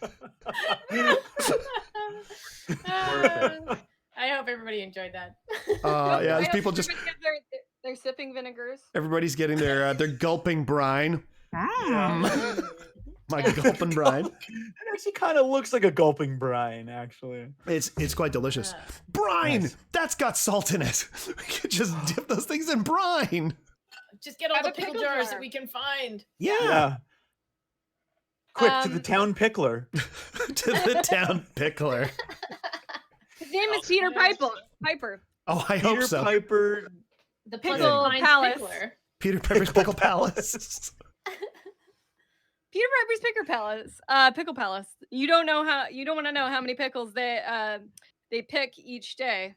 I hope everybody enjoyed that. Yeah, I these hope people just everybody get their sipping vinegars. everybody's getting their gulping brine. My gulping brine. It actually kind of looks like a gulping brine, actually. It's quite delicious. Brine! Nice. That's got salt in it. We could just dip those things in brine. Just get all Have the a pickle pickle jars jar. that we can find. Yeah. Quick to the town pickler. To the town pickler. His name is Peter Piper. Oh, I hope Peter so. Piper. The Pickle Pickle Pines Palace. Pickler. Peter Piper's Pickle Palace. Peter Piper's Pickle Palace. You don't want to know how many pickles they pick each day.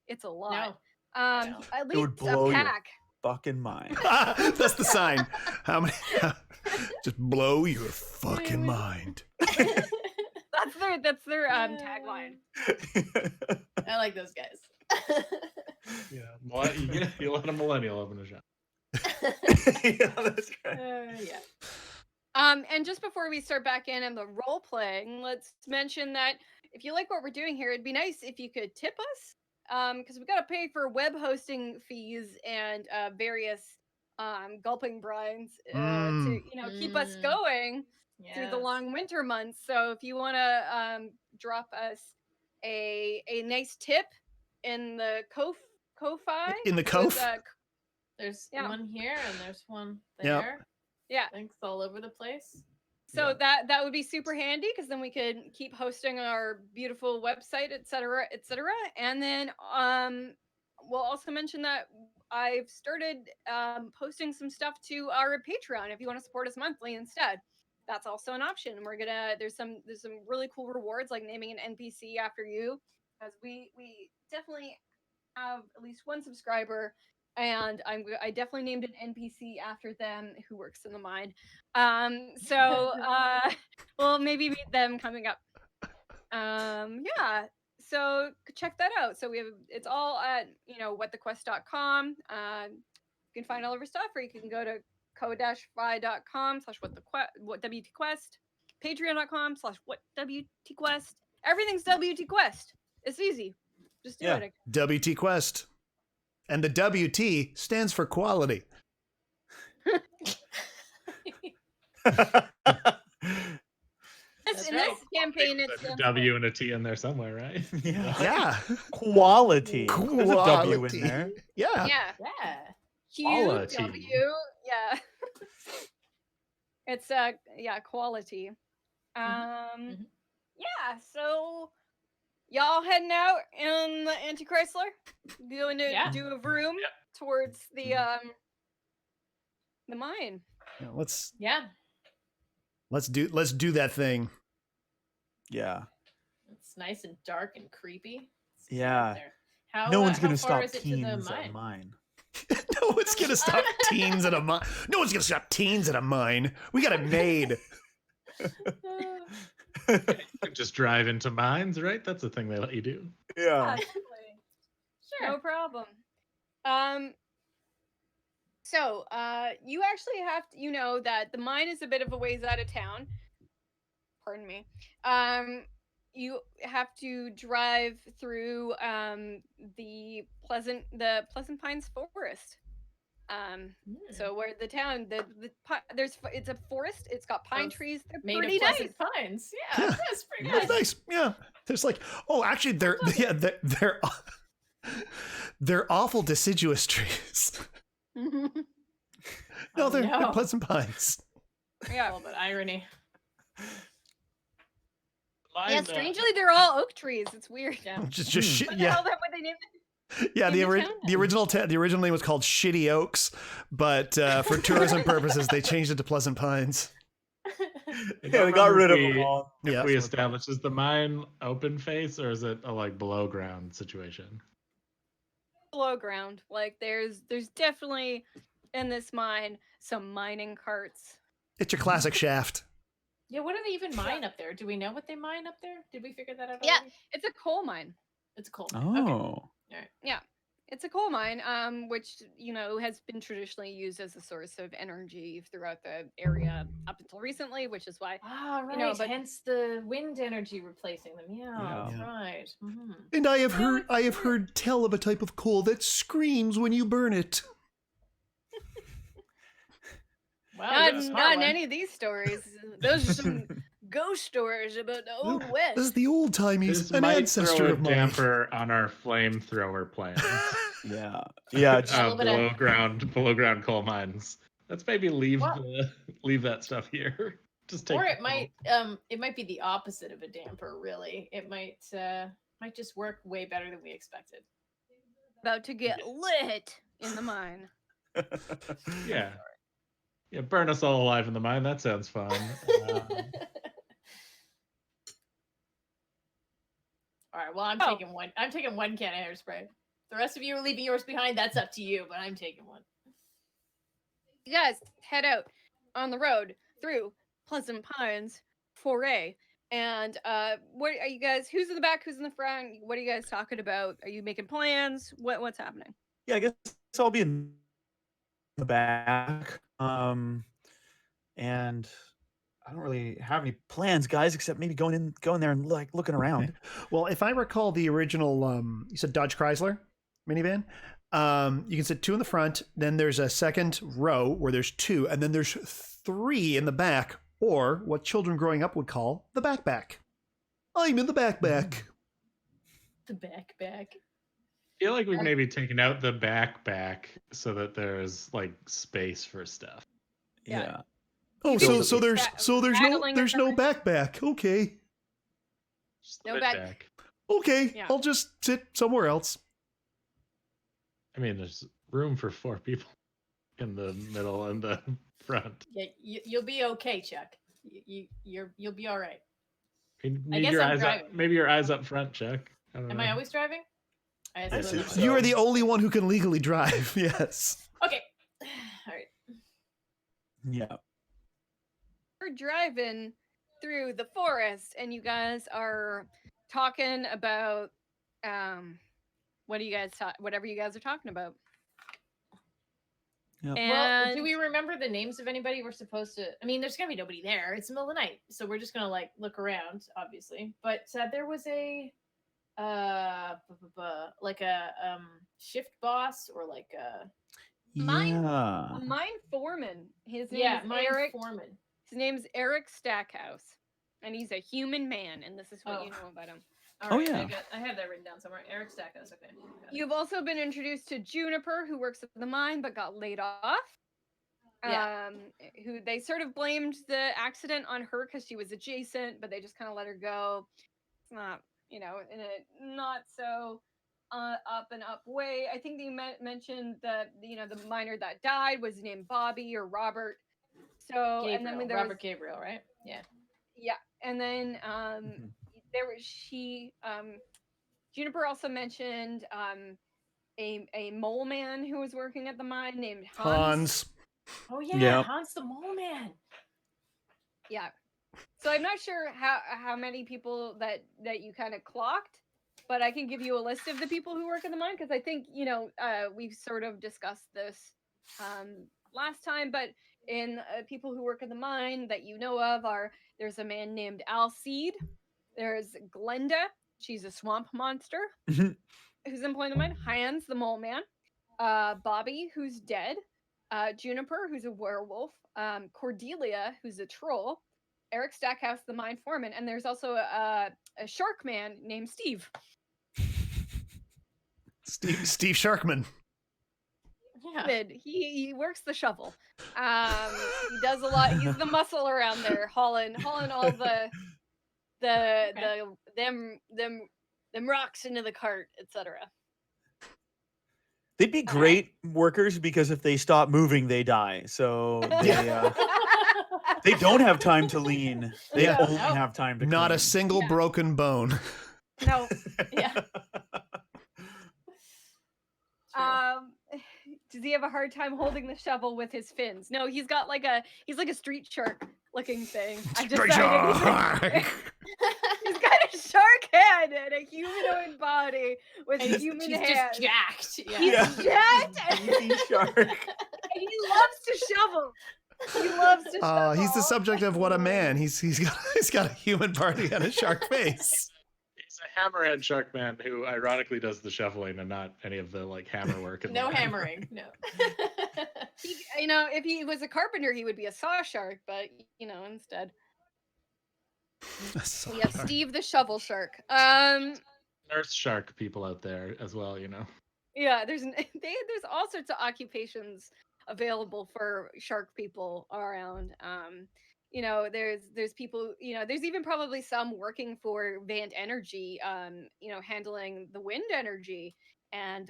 It's a lot. No. At It would least blow a your pack. fucking mind. That's the sign. How many? Just blow your fucking mind. That's their tagline. I like those guys. Yeah, you let a millennial open a shop. Yeah, that's right. Yeah. And just before we start back in the role playing, let's mention that if you like what we're doing here, it'd be nice if you could tip us, because we got to pay for web hosting fees and various gulping brines to keep us going through the long winter months. So if you want to drop us a nice tip in the Ko-fi, In the Kof? There's Yeah. one here and there's one Yeah. there. Yeah. Links all over the place. So that would be super handy because then we could keep hosting our beautiful website, et cetera, et cetera. And then we'll also mention that I've started posting some stuff to our Patreon if you want to support us monthly instead. That's also an option. We're gonna there's some really cool rewards like naming an NPC after you, because we definitely have at least one subscriber, and I definitely named an NPC after them who works in the mine. So we'll maybe meet them coming up. Yeah. So check that out. So it's all at whatthequest.com. You can find all of our stuff, or you can go to co-fi.com/whatwtquest, patreon.com/whatwtquest. Everything's WT Quest. It's easy. Just do it. WT Quest. And the WT stands for quality. In this campaign, it's a W and a T in there somewhere, right? Yeah. Quality. There's a W in there. Yeah. Quality. QW. Yeah. It's quality. Yeah, so y'all heading out in the Anti-Chrysler? Going to do a vroom towards the mine. Let's do that thing. Yeah. It's nice and dark and creepy. Yeah. How, no one's gonna how far stop is it to teens the at a mine. No one's gonna stop teens at a mine. No one's gonna stop teens at a mine. We got it made. You can just drive into mines, right? That's the thing they let you do. Yeah. Sure. No problem. So, you actually have to, that the mine is a bit of a ways out of town. Pardon me. You have to drive through the Pleasant Pines Forest. So where the town, it's a forest. It's got pine trees. They're made pretty of pleasant nice. pines. Yeah, that's pretty nice. That's nice. Yeah. There's actually they're awful deciduous trees. No, they're pleasant pines. Yeah. A little bit irony. Yeah, strangely, they're all oak trees. It's weird. Yeah. Just what the hell? What they named it? Yeah, the original name was called Shitty Oaks, but for tourism purposes, they changed it to Pleasant Pines. They got rid of them all. If we establish, is the mine open face or is it a below ground situation? Below ground. There's definitely in this mine some mining carts. It's your classic shaft. Yeah, what do they even mine up there? Do we know what they mine up there? Did we figure that out? Yeah, already? it's a coal mine. It's a coal mine. Oh. Okay. All right. Yeah. It's a coal mine, which has been traditionally used as a source of energy throughout the area up until recently, which is why. Ah, right. Hence the wind energy replacing them. Yeah, that's right. Mm-hmm. And I have heard tell of a type of coal that screams when you burn it. Wow, not in any of these stories. Those are some ghost stories about the old west. This is the old timies. An ancestor throw a of mine. damper on our flamethrower plans. Yeah. Below ground coal mines. Let's maybe leave that stuff here. Just take. Or it might be the opposite of a damper. Really, it might just work way better than we expected. About to get lit in the mine. Yeah. Yeah, burn us all alive in the mine. That sounds fun. All right. Well, I'm taking one. I'm taking one can of hairspray. The rest of you are leaving yours behind. That's up to you. But I'm taking one. You guys head out on the road through Pleasant Pines Foray. And what are you guys? Who's in the back? Who's in the front? What are you guys talking about? Are you making plans? What's happening? Yeah, I guess I'll be in the back. And I don't really have any plans, guys, except maybe going there and looking around. Okay. Well, if I recall the original, you said Dodge Chrysler minivan. You can sit two in the front. Then there's a second row where there's two, and then there's three in the back, or what children growing up would call the backpack. I'm in the backpack. The backpack. I feel like we've maybe taken out the backpack so that there's space for stuff. Yeah. Oh, Feels so at there's rattling there's no and backpack. Okay. Just the No mid back- back. Okay. Yeah. I'll just sit somewhere else. I mean, there's room for 4 people in the middle and the front. Yeah, you'll be okay, Chuck. You'll be all right. Maybe guess your I'm eyes driving. up. Maybe your eyes up front, Chuck. I don't Am know. I always driving? I I assume assume so. so. You are the only one who can legally drive. Yes. Okay. All right. Yeah. We're driving through the forest, and you guys are talking about whatever you guys are talking about. Yep. Well, And do we remember the names of anybody we're supposed to? I mean, there's gonna be nobody there. It's the middle of the night, so we're just gonna like look around, obviously. But there was a like a shift boss or like a Mine- Yeah. mine foreman, his name yeah, is mine Eric. foreman. His name's Eric Stackhouse, and he's a human man, and this is what Oh. you know about him. All Oh, right, yeah. I have that written down somewhere. Eric Stackhouse. Okay. got it. You've also been introduced to Juniper, who works at the mine but got laid off. Yeah. Who they sort of blamed the accident on her because she was adjacent, but they just kind of let her go. It's not, in a not so up and up way. I think they mentioned that the miner that died was named Bobby or Robert. So Gabriel, and then when there Robert was, Gabriel, right? Yeah. yeah, and then Mhm. there was Juniper also mentioned a mole man who was working at the mine named Hans. Oh yeah, Yep. Hans the Mole Man. Yeah. So I'm not sure how many people that you kind of clocked, but I can give you a list of the people who work in the mine because I think we've sort of discussed this last time. But in people who work in the mine that you know of there's a man named Alcide. There's Glenda. She's a swamp monster Mhm. who's employed in the mine. Hans the mole man. Bobby, who's dead. Juniper, who's a werewolf. Cordelia, who's a troll. Eric Stackhouse, the mine foreman, and there's also a shark man named Steve. Steve Sharkman. Yeah. He works the shovel. He does a lot. He's the muscle around there, hauling all them rocks into the cart, etc. They'd be great workers because if they stop moving, they die. So they don't have time to lean. They Yeah. only No. have time to Not a clean. single Yeah. broken bone. No. Yeah. Does he have a hard time holding the shovel with his fins? No, he's got he's like a street shark looking thing. I Street decided shark. he's got a shark head and a humanoid body with And human he's hands. just jacked. Yeah. He's jacked and Beefy shark. he loves to shovel. He loves to shovel. He's the subject of What a Man. He's got a human body and a shark face. He's a hammerhead shark man who ironically does the shoveling and not any of the like hammer work. in the No mine. hammering. No. He, if he was a carpenter, he would be a saw shark, but instead we have Steve the shovel shark. Nurse shark people out there as well, Yeah, there's all sorts of occupations available for shark people around. There's people, there's even probably some working for Vant Energy, handling the wind energy and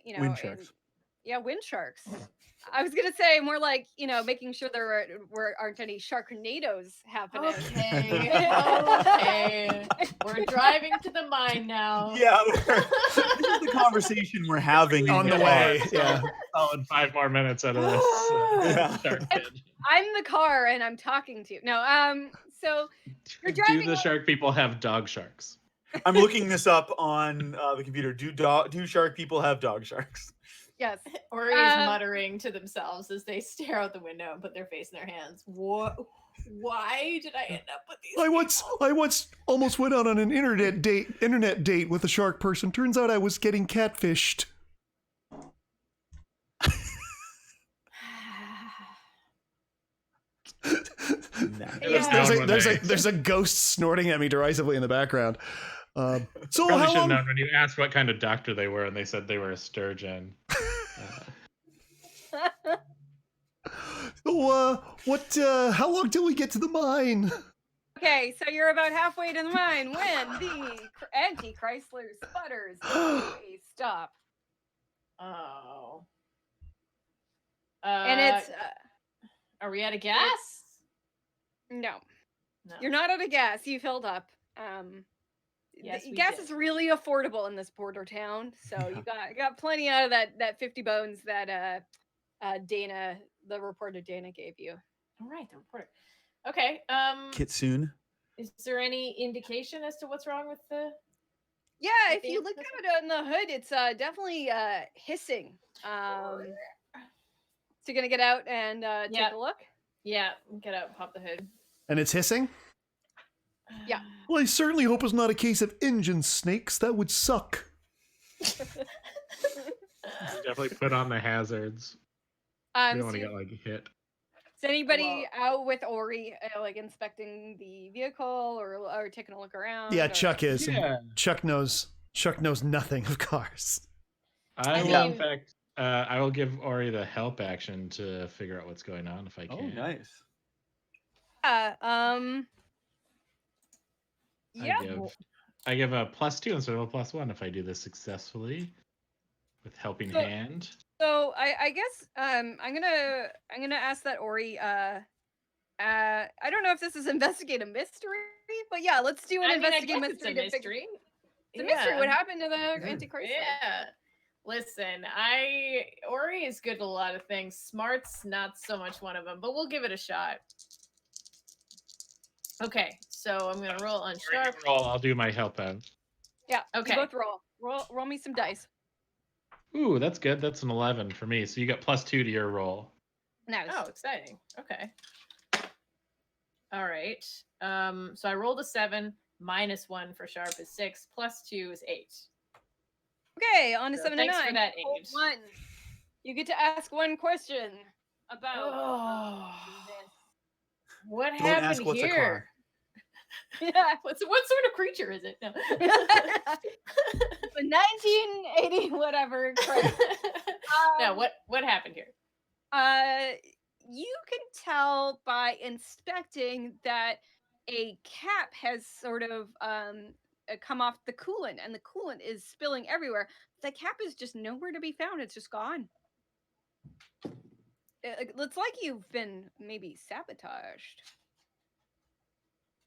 Wind sharks. Yeah, wind sharks. I was gonna say more like making sure there aren't any sharknadoes happening. Okay. Okay. We're driving to the mine now. Yeah, this is the conversation we're having On in the car, way, so- yeah. Solid 5 more minutes out of this Yeah. shark kid. I'm the car and I'm talking to you. No, so you're driving. Do the shark people have dog sharks? I'm looking this up on the computer. Do shark people have dog sharks? Yes. Or is muttering to themselves as they stare out the window and put their face in their hands. What? Why did I end up with these? I once almost went out on an internet date with a shark person. Turns out I was getting catfished. There's a ghost snorting at me derisively in the background. So Probably how should have long? known when you asked what kind of doctor they were and they said they were a sturgeon. So, What? How long till we get to the mine? Okay, so you're about halfway to the mine when the Anti-Chrysler sputters to a stop. Oh. And it's Are we out of gas? no. No. You're not out of gas. You filled up. Yes, we gas did. is really affordable in this border town, so you got plenty out of that 50 bones that Dana, the reporter Dana, gave you. All right, the reporter. Okay. Kitsune. Is there any indication as to what's wrong with the? Yeah, The if you dance look system? out on the hood, it's definitely hissing. So you're gonna get out and Yeah. take a look. Yeah, get out, and pop the hood. And it's hissing? Yeah. Well, I certainly hope it's not a case of engine snakes. That would suck. Definitely put on the hazards. We don't want to get like hit. Is anybody out with Ori, like inspecting the vehicle or taking a look around? Yeah, or- Chuck is. and Yeah. Chuck knows nothing of cars. I will, mean- in fact, I will give Ori the help action to figure out what's going on if I Oh, can. nice. Yeah. I give a +2 instead of a +1 if I do this successfully with helping So- hand. So I guess I'm gonna ask that Ori. I don't know if this is investigate a mystery, but yeah, let's do an I investigate guess it's mystery. a to figure- mystery. It's a mystery. What happened to the Anti-Chrysler? Yeah. Listen, Ori is good at a lot of things. Smart's not so much one of them, but we'll give it a shot. Okay, so I'm gonna roll on Ori, sharp. you roll, I'll do my help out. Yeah. Okay. You both roll me some dice. Ooh, that's good. That's an 11 for me. So you got +2 to your roll. Nice. Oh, exciting. Okay. All right. So I rolled a 7, -1 for sharp is 6, +2 is 8. Okay, on to So 7 to thanks 9. for that Roll aid. 1. You get to ask one question about Oh, what Don't happened ask what's a here? car. Yeah. What sort of creature is it? No. The 1980 whatever. Crash. No, what happened here? You can tell by inspecting that a cap has sort of come off the coolant, and the coolant is spilling everywhere. The cap is just nowhere to be found. It's just gone. It looks like you've been maybe sabotaged.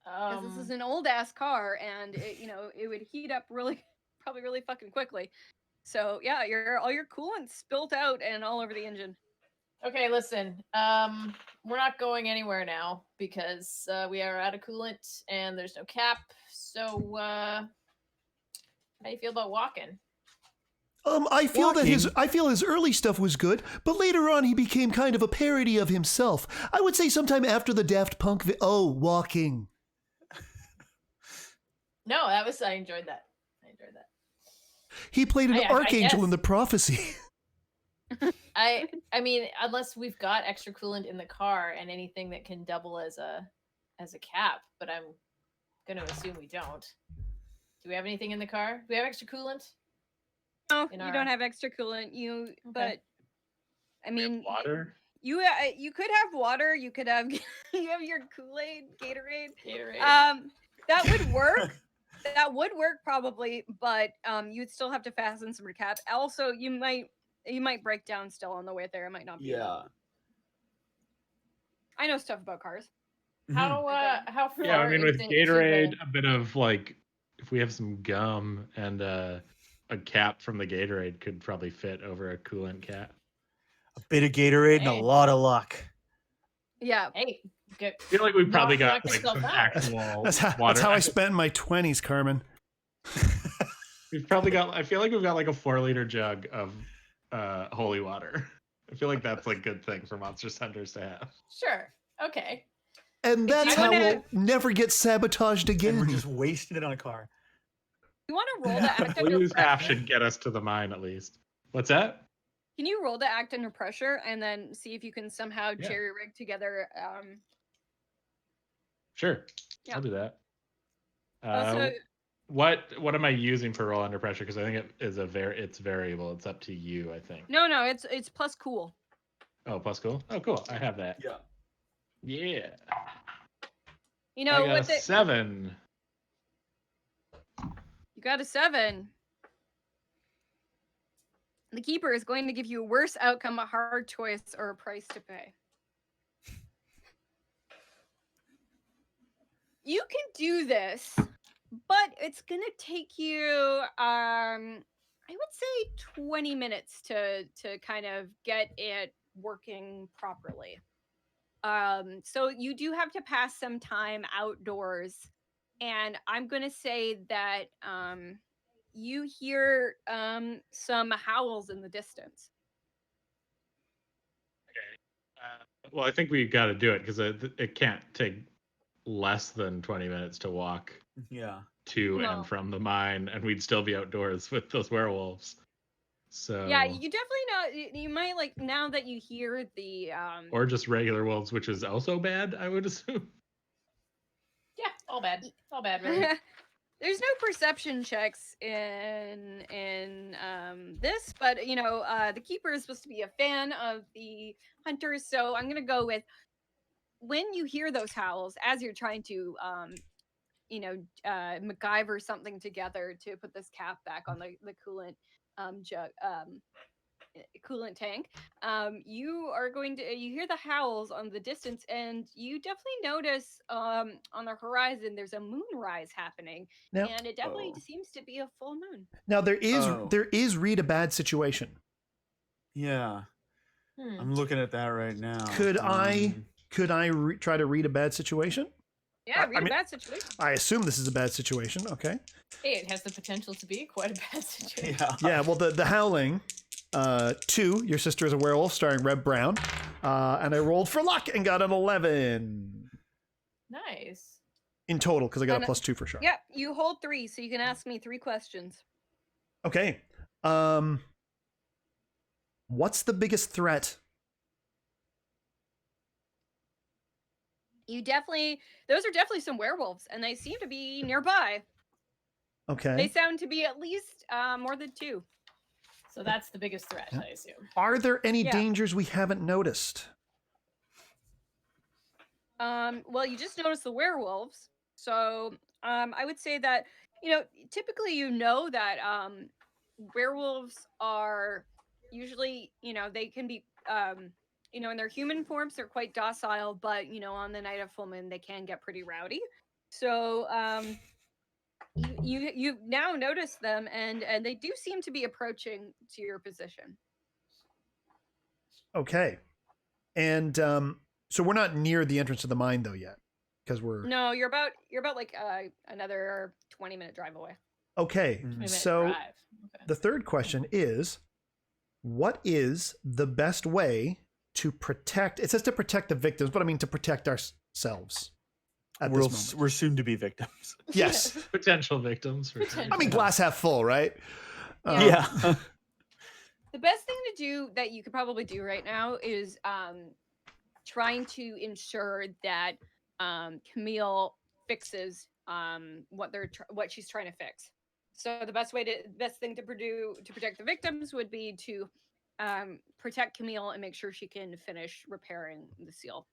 Because this is an old ass car, and it would heat up probably really fucking quickly. So yeah, all your coolant spilt out and all over the engine. Okay, listen. We're not going anywhere now because we are out of coolant and there's no cap. So, how do you feel about walking? I feel Walking. his early stuff was good, but later on he became kind of a parody of himself. I would say sometime after the Daft Punk. Walking. No, I enjoyed that. He played an I archangel guess. in the prophecy. I mean, unless we've got extra coolant in the car and anything that can double as a cap, but I'm gonna assume we don't. Do we have anything in the car? Do we have extra coolant? No, in you our- don't have extra coolant. But I mean, Water? you could have water. You could have you have your Kool-Aid, Gatorade. Gatorade. That would work. That would work probably, but you'd still have to fasten some cap. Also, you might break down still on the way there. It might not be. Yeah. I know stuff about cars. How far? Yeah, I mean, with into Gatorade, the- a bit of like, if we have some gum and a cap from the Gatorade could probably fit over a coolant cap. A bit of Gatorade and a Hey. lot of luck. Yeah. Hey, good. I feel like we've probably Knock got like yourself some out. actual That's water. how I spent my 20s, Carmin. We've probably got. I feel like we've got like a 4-liter jug of holy water. I feel like that's like a good thing for monsters hunters to have. Sure. Okay. And that's you how wanna- we'll never get sabotaged And we're again. just wasting it on a car. You want to roll to act under Lose half pressure? should get us to the mine at least. What's that? Can you roll to act under pressure and then see if you can somehow Yeah. jerry rig together? Sure, Yeah. I'll do that. Also, What am I using for roll under pressure? Because I think it is it's variable. It's up to you, I think. no, it's plus cool. Oh, plus cool. Oh, cool. I have that. Yeah. Yeah. You know I got what? a 7. You got a 7. The keeper is going to give you a worse outcome, a hard choice, or a price to pay. You can do this, but it's gonna take you I would say 20 minutes to kind of get it working properly. So you do have to pass some time outdoors, and I'm gonna say that you hear some howls in the distance. Well, I think we got to do it because it can't take less than 20 minutes to walk Yeah. to No. and from the mine, and we'd still be outdoors with those werewolves. So Yeah, you definitely know. You might like now that you hear the or just regular wolves, which is also bad, I would assume. Yeah, all bad. All bad, really. There's no perception checks in this, but you know, the keeper is supposed to be a fan of the hunters, so I'm gonna go with when you hear those howls as you're trying to you know, MacGyver something together to put this cap back on the coolant jug coolant tank. You are going to you hear the howls on the distance, and you definitely notice on the horizon there's a moonrise happening, Now, and it definitely Oh. seems to be a full moon. now there Oh. is read a bad situation. Yeah. Hmm. I'm looking at that right now. Could I try to read a bad situation? Yeah, I read a mean- bad situation. I assume this is a bad situation. Okay. Hey, it has the potential to be quite a bad situation. Yeah. Yeah. Well, the howling. 2. Your sister is a werewolf, starring Reb Brown. And I rolled for luck and got an 11 Nice. in total because I got And- a +2 for sharp. Yep, you hold 3, so you can ask me 3 questions. Okay. What's the biggest threat? Those are definitely some werewolves, and they seem to be nearby. Okay. They sound to be at least more than 2. So that's the biggest threat, Yeah. I assume. Are there any Yeah. dangers we haven't noticed? Well, you just noticed the werewolves, so I would say that you know typically you know that werewolves are usually they can be in their human forms they're quite docile, but on the night of full moon they can get pretty rowdy. So you've now noticed them, and they do seem to be approaching to your position. Okay. And so we're not near the entrance of the mine though yet, because we're No, you're about like another 20-minute drive away. okay. 20-minute So drive. Okay. the third question is, what is the best way to protect? It says to protect the victims, but I mean to protect ourselves at this moment. We're soon to be victims. Yes. Potential victims. For sure. Potential. I mean, glass half full, right? Yeah. Yeah. The best thing to do that you could probably do right now is trying to ensure that Camille fixes what she's trying to fix. So the best thing to protect the victims would be to protect Camille and make sure she can finish repairing the seal.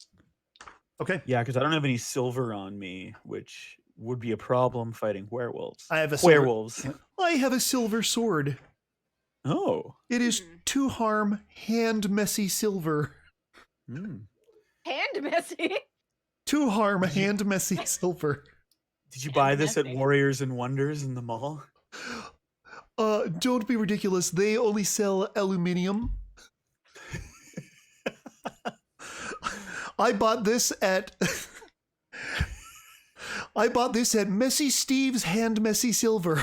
Okay. Yeah, because I don't have any silver on me, which would be a problem fighting werewolves. I have a silver- werewolves. I have a silver sword. Oh. It is 2 harm hand messy silver. Mm. Hand messy. 2 harm hand messy silver. Did you buy this at messy. Warriors and Wonders in the mall? Don't be ridiculous. They only sell aluminium. I bought this at Messy Steve's Hand Messy Silver.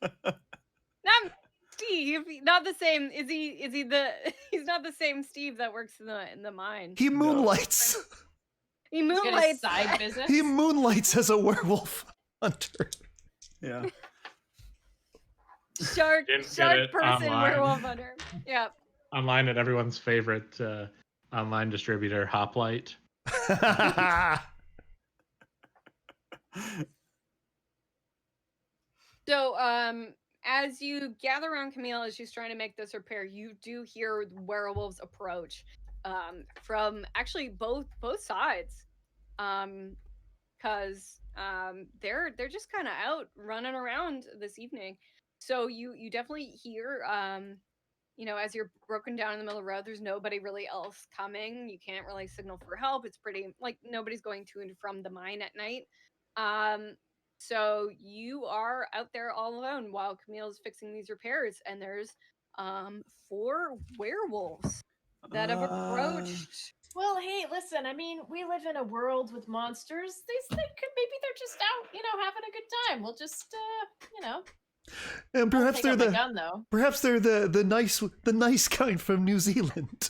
Not Steve. Not the same. Is he the? He's not the same Steve that works in the mine. He moonlights. He He's got a moonlights. side business. He moonlights as a werewolf hunter. Yeah. Shark Didn't get shark it person online. werewolf hunter. Yeah. Online at everyone's favorite online distributor, Hoplite. So as you gather around Camille as she's trying to make this repair, you do hear werewolves approach. from actually both sides, because they're just kind of out running around this evening. So you definitely hear, as you're broken down in the middle of the road, there's nobody really else coming. You can't really signal for help. It's pretty, like, nobody's going to and from the mine at night. So you are out there all alone while Camille's fixing these repairs, and there's 4 werewolves that have approached. Well, hey, listen. I mean, we live in a world with monsters. They could, maybe they're just out, having a good time. We'll just, And perhaps take they're out my the gun, though. perhaps they're the nice kind from New Zealand.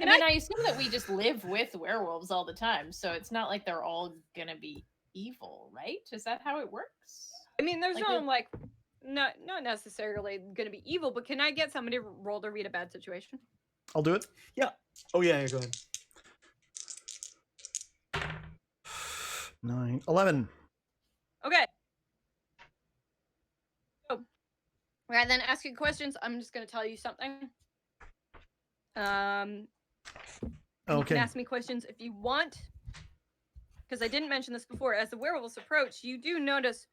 I assume that we just live with werewolves all the time, so it's not like they're all gonna be evil, right? Is that how it works? I mean, there's not necessarily going to be evil, but can I get somebody to roll to read a bad situation? I'll do it. Yeah. Oh yeah, go ahead. 9, 11. Okay. So, rather than asking questions, I'm just going to tell you something. You can ask me questions if you want, because I didn't mention this before. As the werewolves approach, you do notice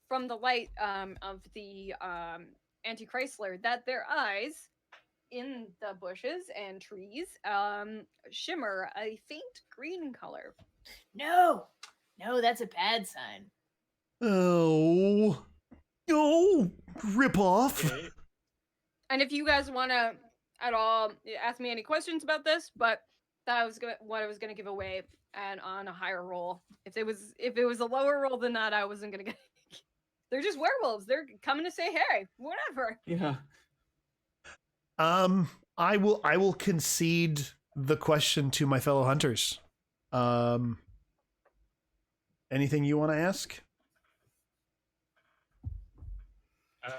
from the light of the Anti-Chrysler that their eyes in the bushes and trees shimmer a faint green color. No, that's a bad sign. Oh, rip off. Okay. And if you guys want to at all ask me any questions about this, but that was what I was going to give away, and on a higher roll. If it was a lower roll than that, I wasn't going to get. They're just werewolves. They're coming to say hey, whatever. Yeah. I will concede the question to my fellow hunters. Anything you want to ask?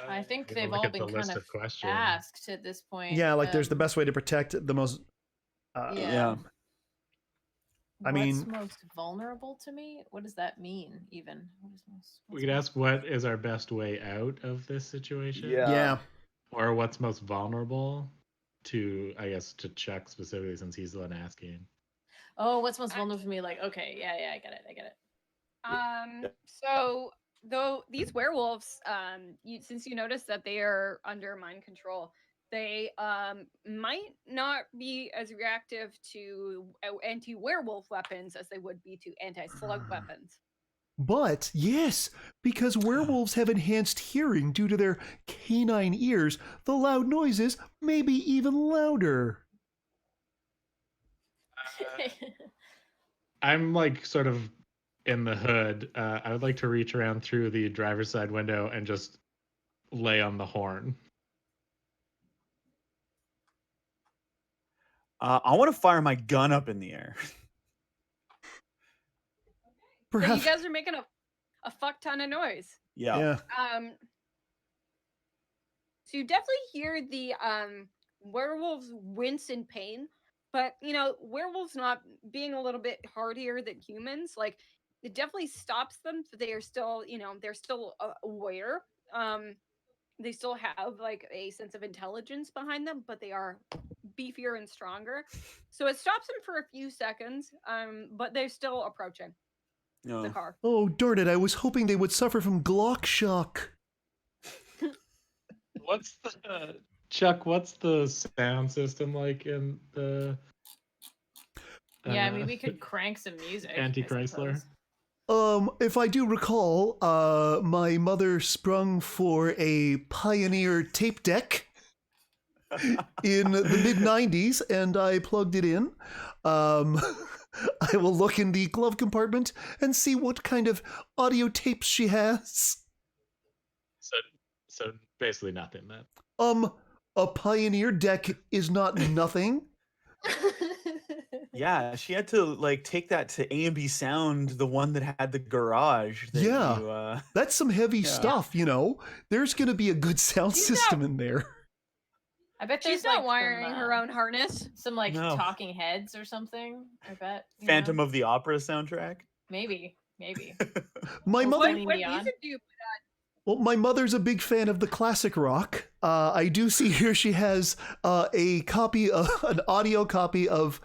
I think Take a they've look all at been the kind list of questions. asked at this point. Yeah, like there's the best way to protect the most. Yeah. I What's mean, most vulnerable to me? What does that mean? Even what is We could ask what is our best way out of this situation. yeah. Or what's most vulnerable to, I guess, to Chuck specifically, since he's the one asking. Oh, what's most vulnerable for me? Like, okay, yeah, I get it. So though these werewolves, since you notice that they are under mind control, they might not be as reactive to anti-werewolf weapons as they would be to anti-slug weapons. But yes, because werewolves have enhanced hearing due to their canine ears, the loud noises may be even louder. I'm like sort of in the hood. I would like to reach around through the driver's side window and just lay on the horn. I want to fire my gun up in the air. So you Perhaps. guys are making a fuck ton of noise. Yeah. So you definitely hear the werewolves wince in pain, but werewolves not being a little bit hardier than humans, like it definitely stops them. But they are still, they're still aware. They still have like a sense of intelligence behind them, but they are beefier and stronger. So it stops them for a few seconds, but they're still approaching the car. Oh, darn it. I was hoping they would suffer from Glock shock. Chuck, what's the sound system like in the Yeah, I mean, we could crank some music. Anti-Chrysler? If I do recall, my mother sprung for a Pioneer tape deck in the mid-90s, and I plugged it in. I will look in the glove compartment and see what kind of audio tapes she has. So basically nothing then. A Pioneer deck is not nothing. Yeah, she had to like take that to A&B Sound, the one that had the garage. That That's some heavy stuff, There's going to be a good sound system in there. I bet she's not wiring her own harness. Some talking heads or something. I bet. Phantom of the Opera soundtrack. Maybe. My mother. What music do you put on? Well, my mother's a big fan of the classic rock. I do see here she has a copy of an audio copy of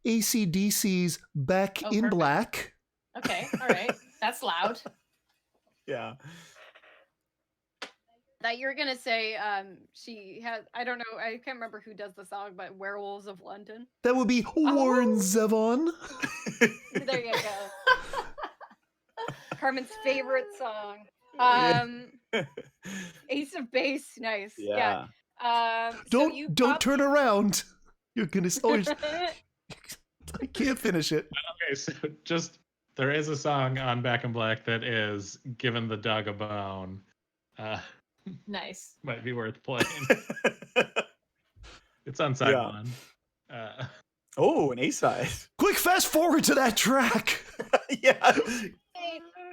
AC/DC's Back in perfect. Black. Okay, all right. That's loud. Yeah. That you're gonna say she has, I don't know, I can't remember who does the song, but Werewolves of London. That would be Warren Zevon. There you go. Carmen's favorite song. Ace of Base, nice. Yeah. Don't turn around. You're gonna. Oh, I can't finish it. Okay, so just there is a song on Back in Black that is "Giving the Dog a Bone." Nice. Might be worth playing. It's on side one. Oh, an A side. Quick, fast forward to that track. Yeah.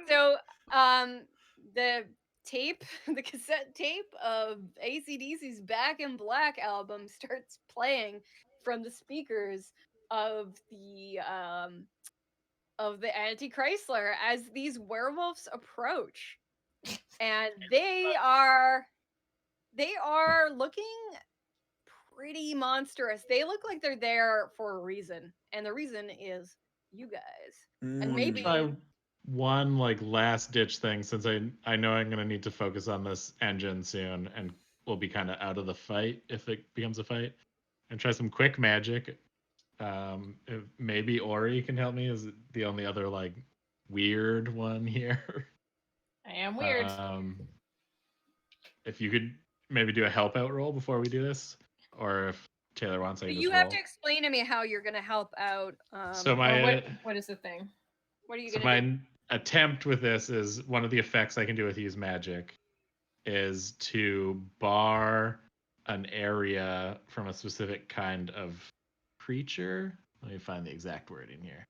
So, the cassette tape of AC/DC's Back in Black album starts playing from the speakers of the Anti-Chrysler as these werewolves approach, and they are looking pretty monstrous. They look like they're there for a reason, and the reason is you guys. And maybe try one last ditch thing, since I know I'm gonna need to focus on this engine soon, and we'll be kind of out of the fight if it becomes a fight. And try some quick magic. If maybe Ori can help me. Is the only other weird one here. I am weird. If you could maybe do a help out roll before we do this, or if Taylor wants, you have to explain to me how you're going to help out. So what is the thing? What are you so going to do? My attempt with this is one of the effects I can do with use magic is to bar an area from a specific kind of creature. Let me find the exact wording here.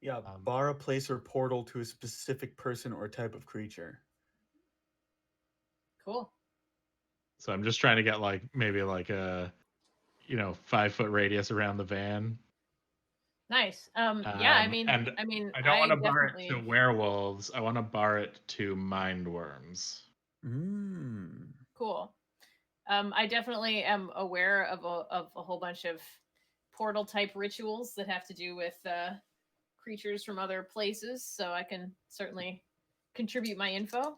Yeah, bar a place or portal to a specific person or type of creature. Cool. So I'm just trying to get maybe a 5-foot radius around the van. Nice. Yeah, I mean, I don't want to bar it to werewolves. I want to bar it to mindworms. Cool. I definitely am aware of a whole bunch of portal type rituals that have to do with creatures from other places, so I can certainly contribute my info.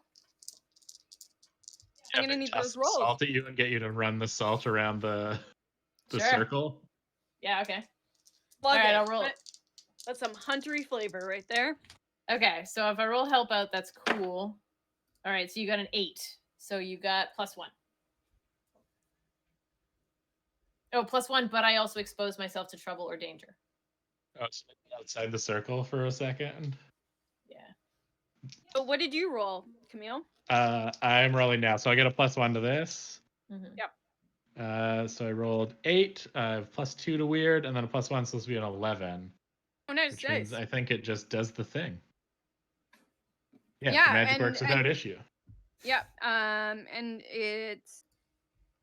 I'm gonna need those rolls. Salt at you and get you to run the salt around the circle. Yeah. Okay. All right, I'll roll. That's some huntery flavor right there. Okay, so if I roll help out, that's cool. All right, so you got an 8. So you got +1. Oh, +1, but I also expose myself to trouble or danger. Oh, so outside the circle for a second. Yeah. So what did you roll, Camille? I'm rolling now, so I get a +1 to this. Mm-hmm. Yep. So I rolled 8, +2 to weird, and then a +1, so this will be an 11. Oh, nice, which means I think it just does the thing. Yeah, Yeah, magic works without issue. Yeah, and it's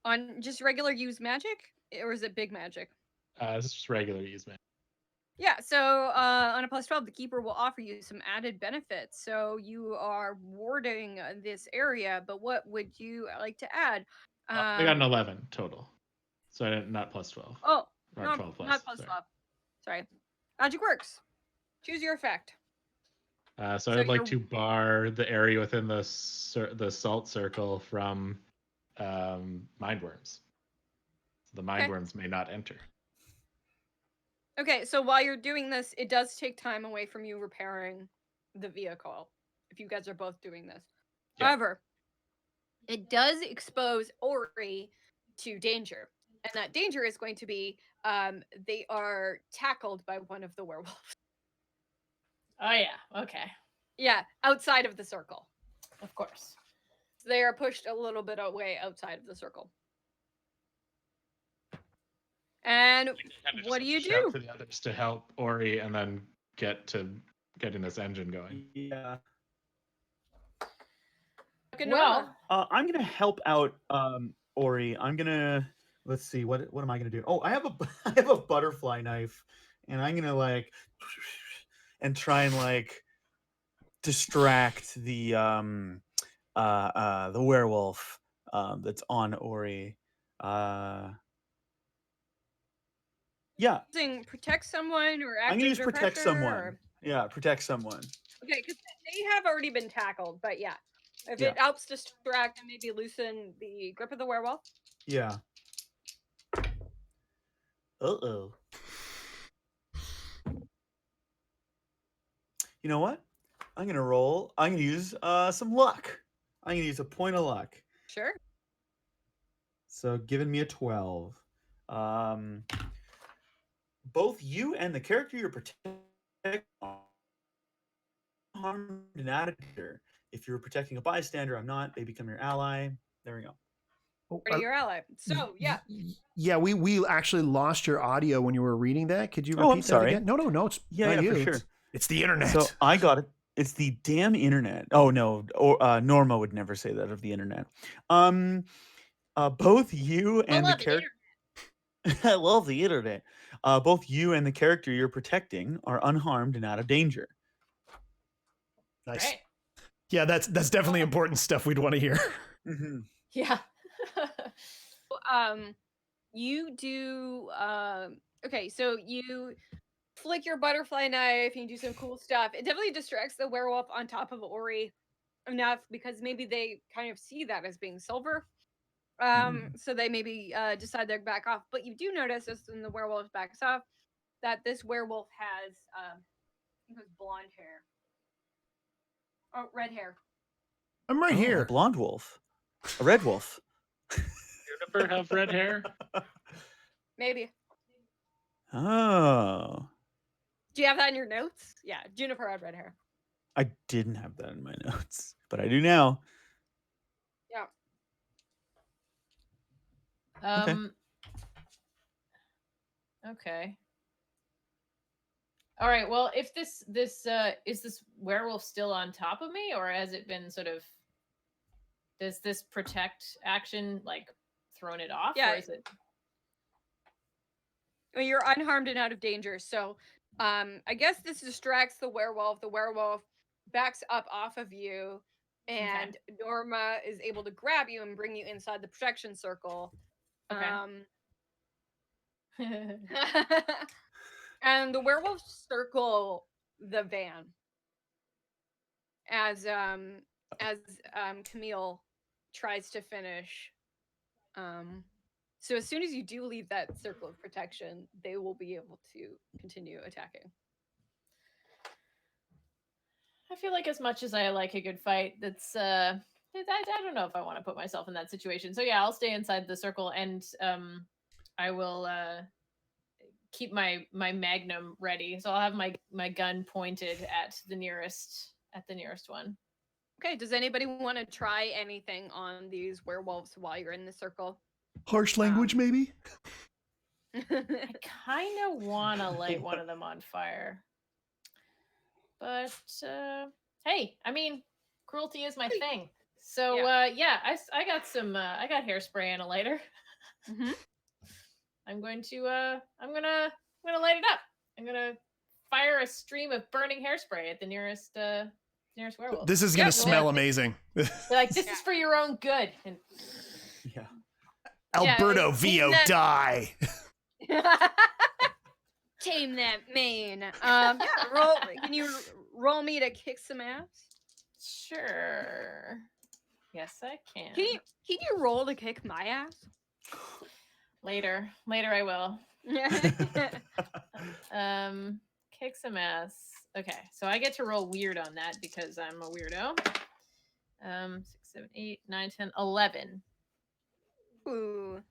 on just regular use magic, or is it big magic? This is just regular use magic. Yeah, so on a +12, the keeper will offer you some added benefits. So you are warding this area, but what would you like to add? I got an 11 total, so not +12. Oh, not 12 plus. Not +12. Sorry. Magic works. Choose your effect. So I would like to bar the area within the salt circle from mindworms. So the mindworms may not enter. Okay, so while you're doing this, it does take time away from you repairing the vehicle, if you guys are both doing this. Yeah. However, it does expose Ori to danger. And that danger is going to be they are tackled by one of the werewolves. Oh, yeah. Okay. Yeah, outside of the circle. Of course. So they are pushed a little bit away outside of the circle. And what do you do? To the others to help Ori and then getting this engine going. Yeah. Well, I'm gonna help out Ori. I'm gonna let's see what am I gonna do? Oh, I have a butterfly knife, and I'm gonna and try and like distract the werewolf that's on Ori. Yeah, Protect someone or I'm act gonna use under protect pressure, someone. or... Yeah, protect someone. Okay, because they have already been tackled, but yeah. If Yeah. it helps distract and maybe loosen the grip of the werewolf. Yeah. Uh-oh. You know what? I'm gonna roll. I'm gonna use some luck. I'm gonna use a point of luck. Sure. So giving me a 12. Both you and the character you're protecting are harmed and additive. If you're protecting a bystander, I'm not. They become your ally. There we go. Or your ally. So yeah. Yeah, we actually lost your audio when you were reading that. Could you repeat I'm that sorry. again? No, it's Yeah, not you. for sure. It's the internet. So I got it. It's the damn internet. Oh no, or Norma would never say that of the internet. Both you and the character. I love the internet. Both you and the character you're protecting are unharmed and out of danger. Nice. Right. Yeah, that's definitely important stuff we'd want to hear. Mm-hmm. Yeah. You do okay, so you flick your butterfly knife and you do some cool stuff. It definitely distracts the werewolf on top of Ori enough because maybe they kind of see that as being silver. So they maybe decide they're back off. But you do notice as when the werewolf backs off that this werewolf has I think it was blonde hair. Oh, red hair. I'm right here. A blonde wolf. A red wolf. Juniper have red hair? Maybe. Oh. Do you have that in your notes? Yeah, Juniper had red hair. I didn't have that in my notes, but I do now. Yeah. Okay. All right. Well, if this is this werewolf still on top of me, or has it been sort of? Does this protect action like thrown it off? Yeah. Or is it? Well, you're unharmed and out of danger. So, I guess this distracts the werewolf. The werewolf backs up off of you, and Norma is able to grab you and bring you inside the protection circle. Okay. And the werewolves circle the van as Camille tries to finish. So as soon as you do leave that circle of protection, they will be able to continue attacking. I feel like as much as I like a good fight, that's I don't know if I want to put myself in that situation. So yeah, I'll stay inside the circle, and I will keep my magnum ready. So I'll have my gun pointed at the nearest one. Okay, does anybody want to try anything on these werewolves while you're in the circle? Harsh language, maybe? I kind of want to light one of them on fire. But, hey, I mean, cruelty is my thing. So, yeah, I got some, I got hairspray and a lighter. Mm-hmm. I'm going to light it up. I'm going to fire a stream of burning hairspray at the nearest werewolf. This is going to smell amazing. They're like, this is for your own good. And yeah. Alberto Vio, die. Tame that mane. Yeah, roll. Can you roll me to kick some ass? Sure. Yes, I can. Can you roll to kick my ass? Later I will. Kick some ass. Okay, so I get to roll weird on that because I'm a weirdo. 6, 7, 8, 9, 10, 11. Ooh.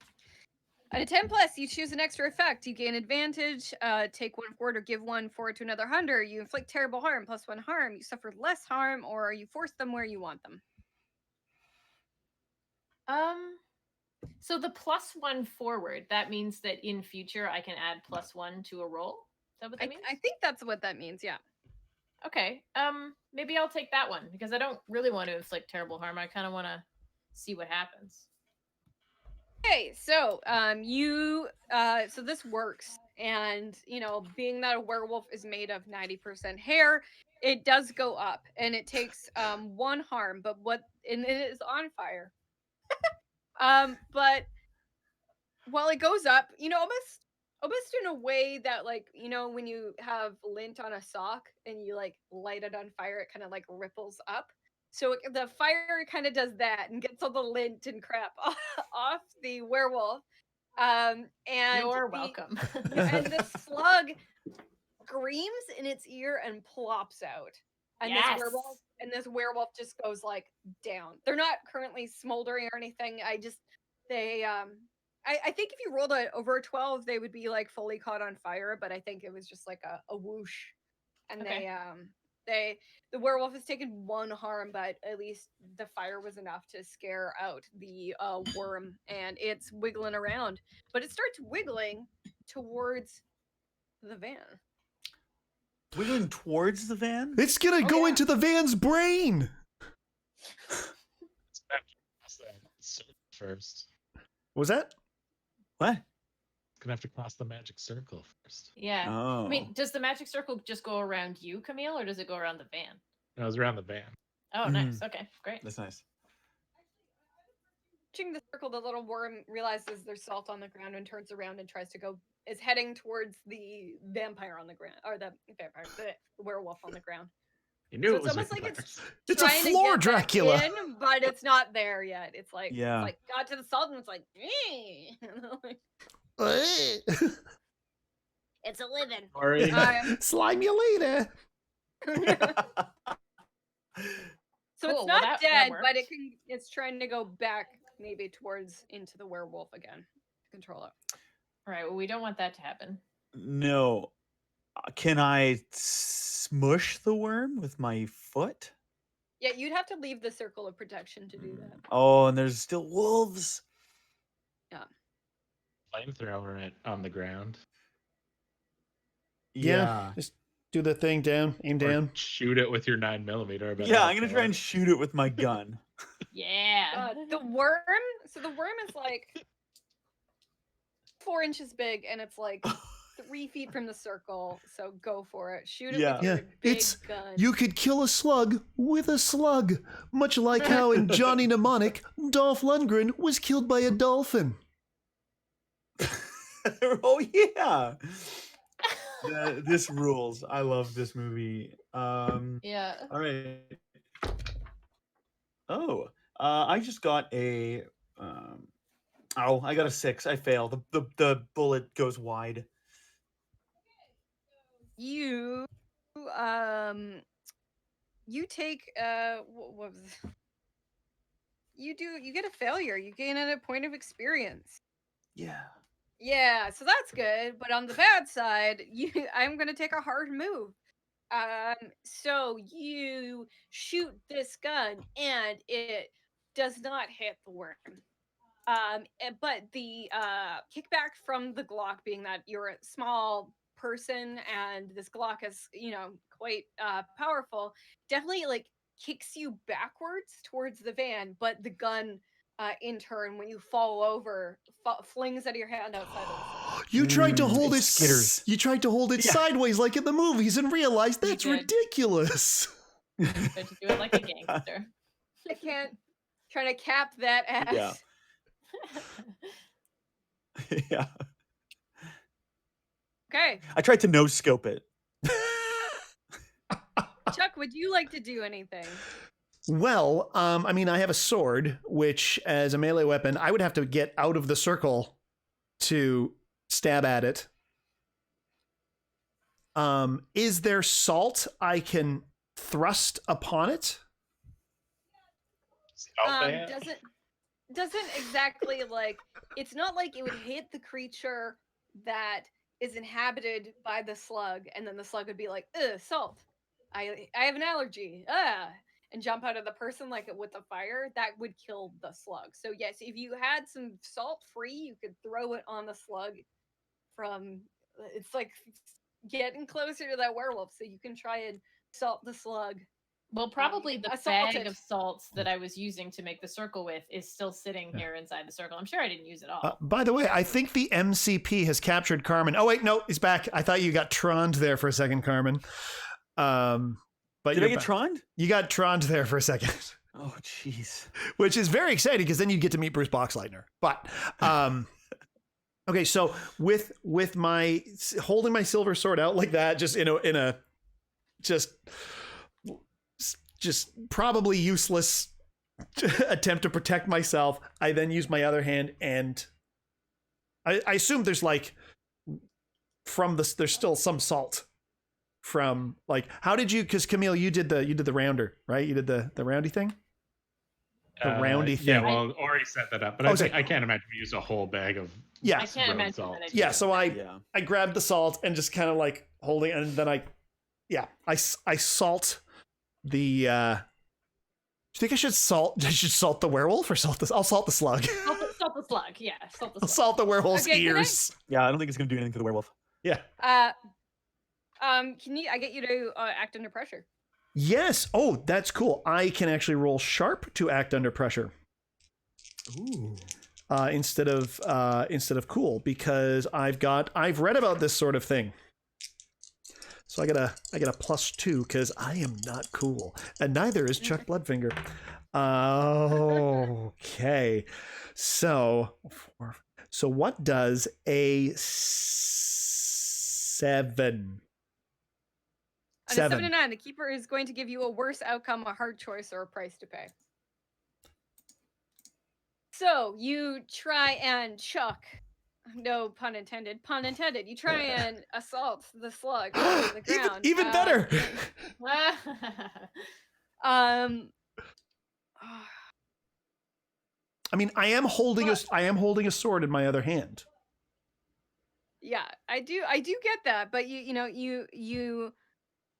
At a 10 plus, you choose an extra effect. You gain advantage, take one forward or give one forward to another hunter. You inflict terrible harm, +1 harm. You suffer less harm, or you force them where you want them. So the +1 forward, that means that in future I can add +1 to a roll? Is that what that means? I think that's what that means, yeah. Okay. Maybe I'll take that one because I don't really want to inflict terrible harm. I kind of want to see what happens. Okay, so so this works. And, being that a werewolf is made of 90% hair, it does go up and it takes 1 harm, and it is on fire. But while it goes up, almost in a way that, like, when you have lint on a sock and you like light it on fire, it kind of like ripples up. So the fire kind of does that and gets all the lint and crap off the werewolf. And You're welcome. and the slug screams in its ear and plops out. And Yes. this werewolf just goes like down. They're not currently smoldering or anything. I think if you rolled over a 12, they would be like fully caught on fire, but I think it was just like a whoosh. And Okay. the werewolf has taken 1 harm, but at least the fire was enough to scare out the worm, and it's wiggling around. But it starts wiggling towards the van. Wiggling towards the van? It's gonna go into the van's brain. First. What was that? What? Gonna have to cross the magic circle first. Yeah. Oh. I mean, does the magic circle just go around you, Camille, or does it go around the van? No, it was around the van. Oh, nice. Okay, great. That's nice. Reaching the circle, the little worm realizes there's salt on the ground and turns around and is heading towards the vampire on the ground, or the werewolf on the ground. You knew So it it's was almost like vampires. It's a trying to floor get back Dracula. in, but it's not there yet. It's like, Yeah. it's like got to the salt and it's like, it's a living. Sorry. Slime you later. So Cool, it's well, not that dead, works. but it's trying to go back maybe into the werewolf again to control it. All right. Well, we don't want that to happen. No. Can I smush the worm with my foot? Yeah, you'd have to leave the circle of protection to do that. Oh, and there's still wolves. Flamethrower it on the ground. Yeah. Just do the thing down, aim Or down. shoot it with your 9mm. Yeah, I'm gonna try and shoot it with my gun. Yeah. The worm. So the worm is like 4 inches big, and it's like 3 feet from the circle. So go for it. Shoot it with your big gun. You could kill a slug with a slug, much like how in Johnny Mnemonic, Dolph Lundgren was killed by a dolphin. Oh yeah. This rules. I love this movie. Yeah. All right. Oh, I just got a. I got a 6. I fail. The bullet goes wide. You take what was it? You get a failure. You gain a point of experience. Yeah, so that's good. But on the bad side, I'm gonna take a hard move. So you shoot this gun and it does not hit the worm. But the kickback from the Glock, being that you're a small person and this Glock is, quite powerful, definitely like kicks you backwards towards the van, but the gun in turn, when you fall over, flings out of your hand outside of the You tried to hold it it. skitters. You tried to hold it sideways like in the movies, and realized that's did. ridiculous. But you do it like a gangster. I can't try to cap that ass. Yeah. Yeah. Okay, I tried to no scope it. Chuck, would you like to do anything? Well, I mean, I have a sword, which, as a melee weapon, I would have to get out of the circle to stab at it. Is there salt I can thrust upon it? Doesn't exactly like, it's not like it would hit the creature that is inhabited by the slug, and then the slug would be like, ugh, salt. I have an allergy. And jump out of the person like with the fire. That would kill the slug. So yes, if you had some salt free, you could throw it on the slug it's like getting closer to that werewolf, so you can try and salt the slug Well, probably the bag assaulted. of salts that I was using to make the circle with is still sitting here inside the circle. I'm sure I didn't use it all. By the way, I think the MCP has captured Carmin. Oh wait, no, he's back. I thought you got troned there for a second, Carmin. But Did I get troned? You got troned there for a second. Oh, jeez. Which is very exciting because then you get to meet Bruce Boxleitner. But okay, so with my holding my silver sword out like that, just in a just probably useless attempt to protect myself, I then use my other hand, and I assume there's like there's still some salt from like, how did you, because Camille, you did the rounder, right? You did the roundy thing. The roundy thing. Yeah, well, Ori set that up, but I can't imagine we use a whole bag of I can't imagine salt. that. Yeah, so I grabbed the salt and just kind of like holding, and then I salt the. Do you think I should salt the werewolf or I'll salt the slug. Salt the slug, yeah. Salt the slug. I'll salt the werewolf's ears. Yeah, I don't think it's gonna do anything to the werewolf. Yeah. I get you to act under pressure? Yes. Oh, that's cool. I can actually roll sharp to act under pressure. Ooh. Instead of cool, because I've read about this sort of thing. So I get a +2 because I am not cool, and neither is Chuck Bludfinger. Okay, so what does a 7? On a 7 and 9, the keeper is going to give you a worse outcome, a hard choice, or a price to pay. So you try and chuck. No pun intended. Pun intended. You try and assault the slug on the ground. Even better. I mean, I am holding a sword in my other hand. Yeah, I do get that, but you.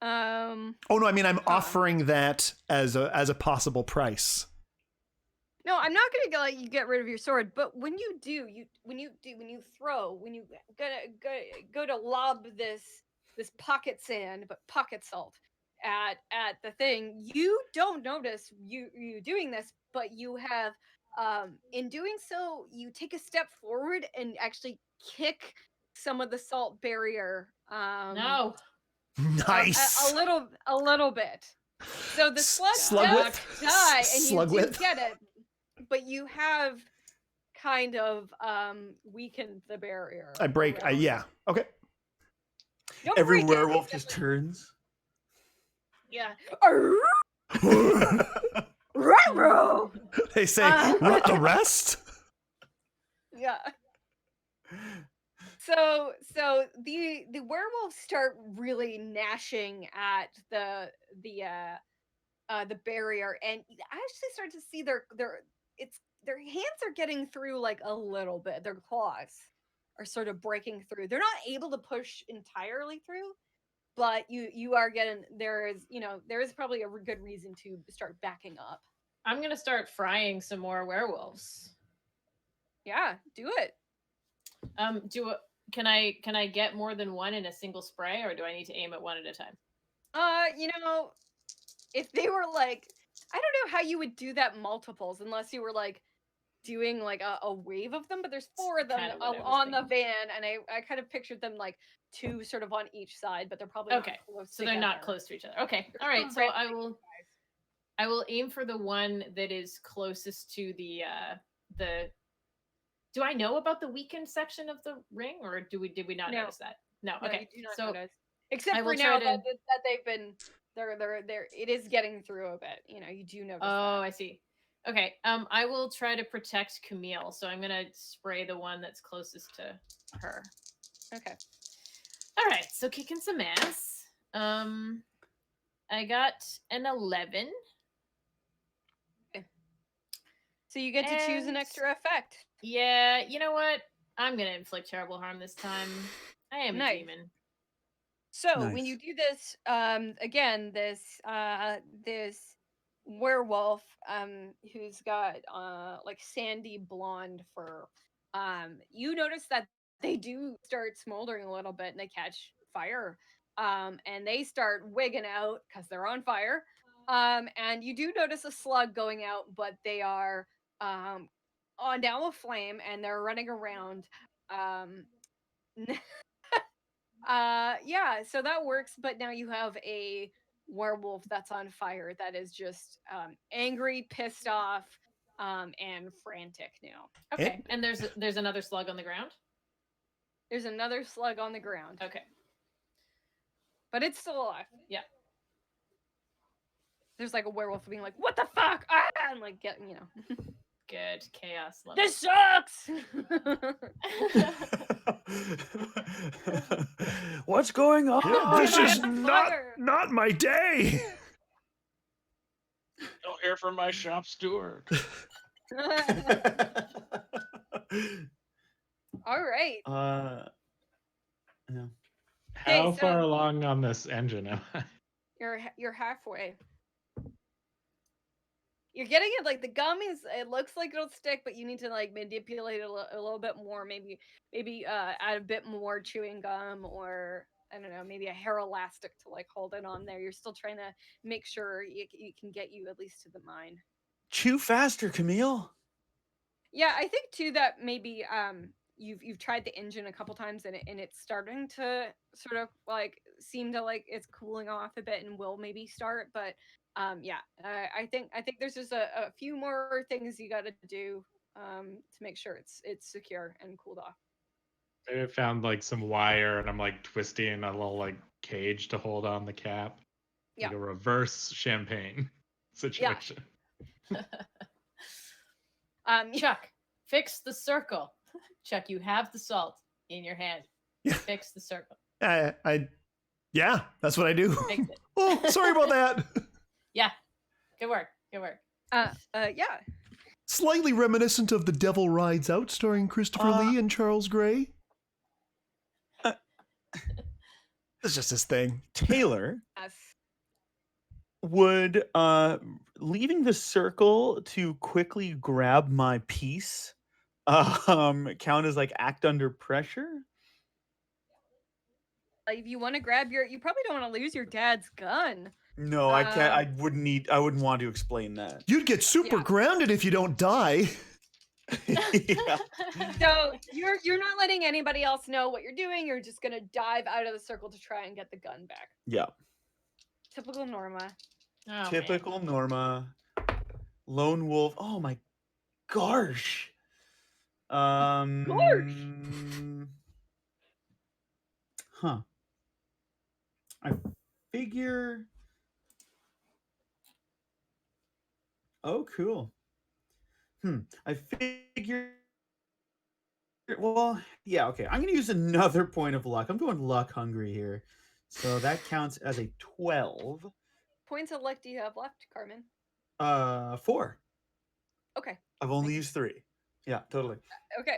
Oh no, I mean, I'm offering that as a possible price. No, I'm not gonna let you get rid of your sword, but when you go to lob this pocket sand, but pocket salt at the thing, you don't notice you doing this, but you have in doing so, you take a step forward and actually kick some of the salt barrier. No. Nice. A little bit. So the slug does die, and you do get it. But you have kind of weakened the barrier. I break. Yeah. Okay. Every werewolf just turns. Yeah. They say, "What, arrest?" Yeah. So the werewolves start really gnashing at the barrier, and I actually start to see their hands are getting through like a little bit. Their claws are sort of breaking through. They're not able to push entirely through, but you are getting there is probably a good reason to start backing up. I'm gonna start frying some more werewolves. Yeah, do it. Can I get more than one in a single spray, or do I need to aim at one at a time? If they were like, I don't know how you would do that multiples unless you were like doing like a wave of them, but there's 4 of them on the van, and I kind of pictured them like 2 sort of on each side, but they're probably okay. Not close so they're not close to each other. Okay, all right. So I will aim for the one that is closest to the. Do I know about the weakened section of the ring, or did we not notice that? No. Okay. You do not notice. Except for now that they've been they're it is getting through a bit. You do notice. Oh, I see. Okay. I will try to protect Camille, so I'm gonna spray the one that's closest to her. Okay. All right. So kicking some ass. I got an 11. Okay. So you get to choose an extra effect. Yeah, you know what? I'm gonna inflict terrible harm this time. I am a demon. So when you do this, again, this werewolf, who's got like sandy blonde fur, you notice that they do start smoldering a little bit, and they catch fire, and they start wigging out because they're on fire. And you do notice a slug going out, but they are on down a flame and they're running around. Um, yeah, so that works, but now you have a werewolf that's on fire that is just angry, pissed off, and frantic now. Okay. And there's another slug on the ground? There's another slug on the ground. Okay. But it's still alive. Yeah. There's like a werewolf being like, "What the fuck?" Ah! And like getting, Good. Chaos. Love this sucks. What's going on? This is Fire. not my day. Don't hear from my shop steward. All right. No. How so- far along on this engine am I? You're halfway. You're getting it, like the gum it looks like it'll stick, but you need to like manipulate it a little bit more. Maybe add a bit more chewing gum, or I don't know, maybe a hair elastic to like hold it on there. You're still trying to make sure it can get you at least to the mine. Chew faster, Camille. Yeah, I think too that maybe you've tried the engine a couple times and it's starting to sort of like seem to like it's cooling off a bit and will maybe start, but yeah, I think there's just a few more things you got to do to make sure it's secure and cooled off. I found like some wire and I'm like twisting a little like cage to hold on the cap. Yeah. Like a reverse champagne situation. Chuck, fix the circle. Chuck, you have the salt in your hand. Yeah. Fix the circle. Yeah, that's what I do. Fix it. Oh, sorry about that. Yeah. Good work. Good work. Yeah. Slightly reminiscent of The Devil Rides Out, starring Christopher Lee and Charles Gray. It's just his thing. Taylor, Yes. would leaving the circle to quickly grab my piece count as like act under pressure? Like, if you want to grab you probably don't want to lose your dad's gun. No, I can't. I wouldn't want to explain that. You'd get super Yeah. grounded if you don't die. Yeah. So you're not letting anybody else know what you're doing. You're just gonna dive out of the circle to try and get the gun back. Yeah. Typical Norma. Oh, Typical Norma. Lone wolf. Oh my gosh. Huh. I figure. Oh, cool. I figure. Well, yeah, okay. I'm gonna use another point of luck. I'm going luck hungry here. So that counts as a 12. Points of luck do you have left, Carmin? 4. Okay. I've only used 3. Yeah, totally. Okay.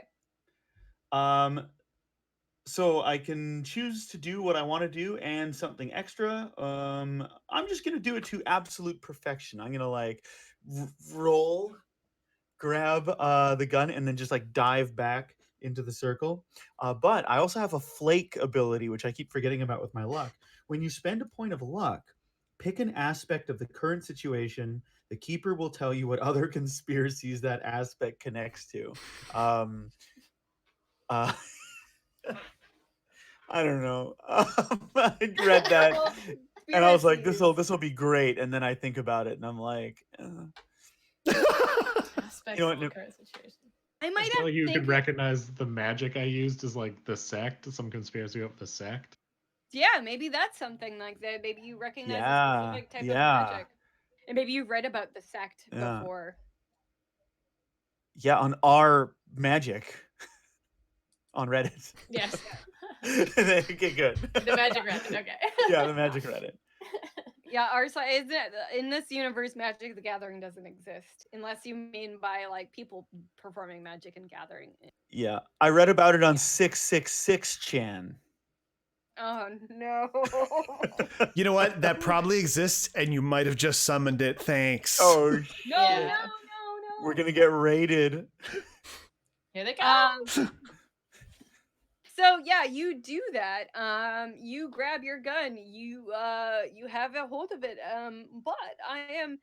So I can choose to do what I want to do and something extra. I'm just gonna do it to absolute perfection. I'm gonna like roll, grab the gun, and then just like dive back into the circle. But I also have a flake ability, which I keep forgetting about with my luck. When you spend a point of luck, pick an aspect of the current situation. The keeper will tell you what other conspiracies that aspect connects to. I don't know. I read that and I was like, this will be great. And then I think about it and I'm like, Aspects You know of the what, current situation. I I might feel have like you think- could recognize the magic I used as like the sect, some conspiracy of the sect. Yeah, maybe that's something like that. Maybe you recognize a Yeah, specific type yeah. of magic. And maybe you've read about the sect Yeah. before. yeah, on our magic on Reddit. Yes. Okay, good. The magic Reddit. Okay. Yeah, the magic Reddit. Yeah, our side is in this universe, Magic the Gathering doesn't exist unless you mean by like people performing magic and gathering. Yeah, I read about it on 666 Chan. Oh no! You know what? That probably exists, and you might have just summoned it. Thanks. Oh, No, Yeah. no. we're gonna get raided. Here they go. So yeah, you do that. You grab your gun. You have a hold of it. But I am,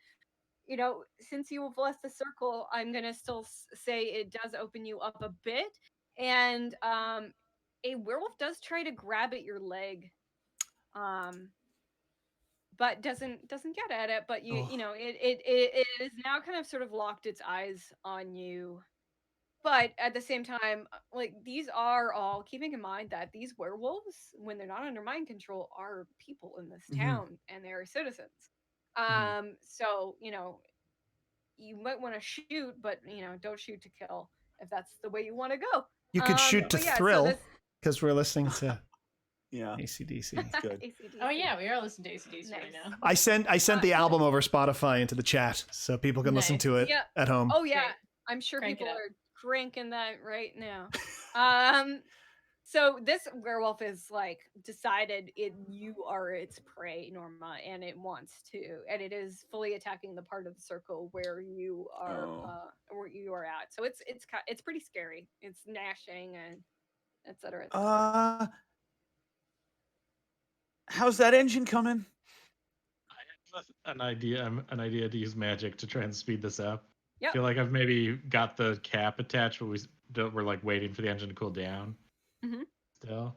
since you have left the circle, I'm gonna still say it does open you up a bit, and a werewolf does try to grab at your leg, but doesn't get at it. But Oh. it is now kind of sort of locked its eyes on you. But at the same time, like, these are all, keeping in mind that these werewolves, when they're not under mind control, are people in this town and they're citizens. So, you might want to shoot, but don't shoot to kill if that's the way you want to go. You could shoot to but yeah, so thrill this- because we're listening to Yeah. AC/DC. Good. AC/DC. Oh yeah, we are listening to AC/DC right Nice. now. I sent the album over Spotify into the chat so people can listen Nice. to it Yeah. at home. Oh yeah, Great. I'm sure Crank it people up. are cranking that right now. So this werewolf is like decided you are its prey, Norma, and it wants to, and it is fully attacking the part of the circle where you are at. So it's pretty scary. It's gnashing and etc. How's that engine coming? I have an idea to use magic to try and speed this up. Yep. I feel like I've maybe got the cap attached, but we're like waiting for the engine to cool down. Mhm. Still.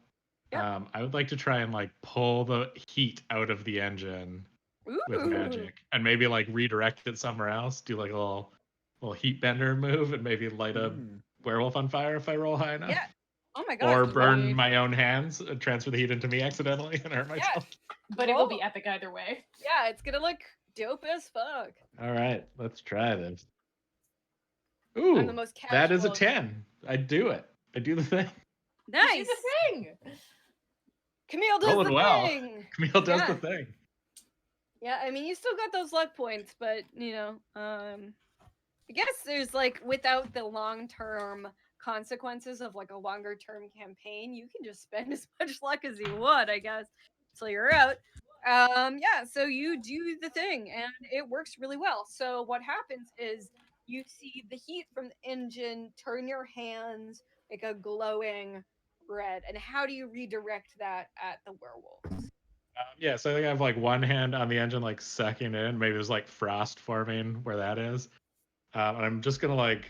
Yep. I would like to try and like pull the heat out of the engine with Ooh. magic, and maybe like redirect it somewhere else. Do like a little heat bender move, and maybe light a werewolf on fire if I roll high enough. Yeah. Oh my god. Or burn Sweet. my own hands, and transfer the heat into me accidentally, and hurt myself. But it will be epic either way. Yeah, it's gonna look dope as fuck. All right, let's try this. I'm Ooh, the most that is a casual- 10. I do it. I do the thing. Nice. You see the thing. Camille does Rolling the well. thing. Camille does Yeah. the thing. Yeah, I mean, you still got those luck points, but I guess there's like, without the long-term consequences of like a longer-term campaign, you can just spend as much luck as you want, I guess, till you're out. Yeah, so you do the thing, and it works really well. So what happens is you see the heat from the engine turn your hands like a glowing red. And how do you redirect that at the werewolves? Yeah, so I think I have like one hand on the engine, like sucking in. Maybe there's like frost forming where that is. And I'm just gonna like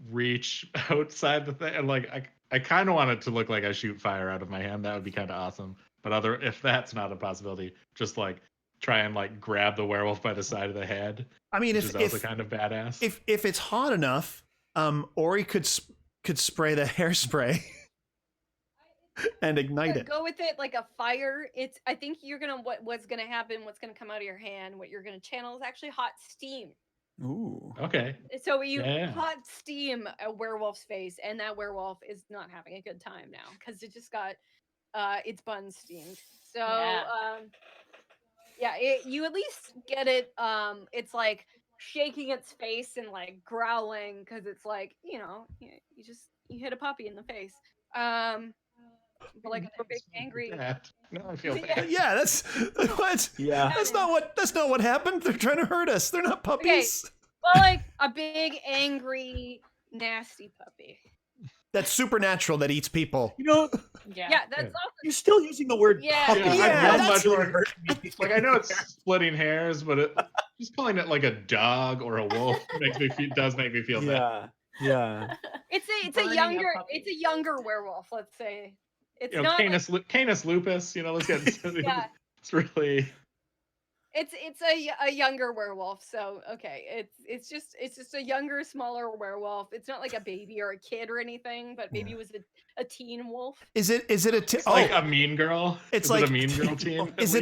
reach outside the thing, and like I kind of want it to look like I shoot fire out of my hand. That would be kind of awesome. But if that's not a possibility, just like try and like grab the werewolf by the side of the head. I mean, which is also kind of badass. If it's hot enough, Ori could spray the hairspray and ignite it. Go with it like a fire. I think you're gonna what's gonna happen. What's gonna come out of your hand? What you're gonna channel is actually hot steam. Ooh. Okay. So you Yeah. hot steam a werewolf's face, and that werewolf is not having a good time now because it just got its buns steamed. So Yeah. you at least get it. It's like shaking its face and like growling because it's like you hit a puppy in the face. But like a big angry. No, I feel bad. Yeah, that's what. Yeah. That's not what happened. They're trying to hurt us. They're not puppies. Well, like a big angry nasty puppy. That's supernatural. That eats people. You know, Yeah, that's also you're still using the word Yeah. puppy. Yeah, I'm that's- not much more Like I know it's splitting hairs, but just calling it like a dog or a wolf does make me feel bad. Yeah. it's Burning a a younger puppy. werewolf. Let's say it's You know, not Canis lupus. Let's get into Yeah. It's really. it's a younger werewolf. So okay, it's just a younger, smaller werewolf. It's not like a baby or a kid or anything, but maybe it was a teen wolf. Is it a Like a mean girl. It's Is like it a mean girl team. is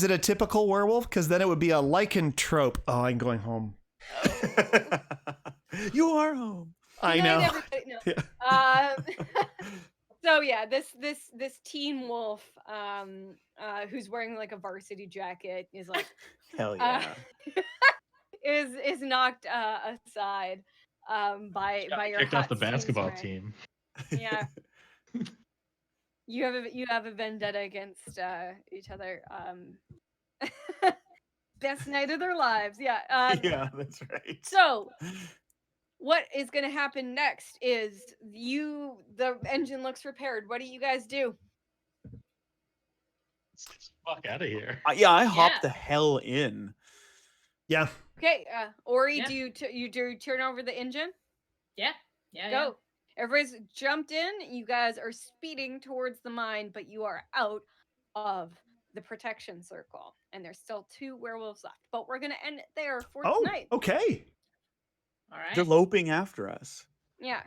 it a typical werewolf? Because then it would be a lycanthrope. Oh, I'm going home. You are home. I Good night, know. everybody. No. So yeah, this teen wolf, who's wearing like a varsity jacket, is like Hell yeah. is knocked aside by your kicked off hot the steam basketball spray. team. Yeah. You have a vendetta against each other. Best night of their lives. Yeah. Yeah, that's right. So what is going to happen next is the engine looks repaired. What do you guys do? Let's get the fuck out of here. I hopped Yeah. the hell in. Yeah. Okay, Ori, Yeah. do you turn over the engine? Yeah. Yeah. Go. Everybody's jumped in. You guys are speeding towards the mine, but you are out of the protection circle. And there's still 2 werewolves left. But we're going to end it there for tonight. Okay. All right. They're loping after us. Yeah.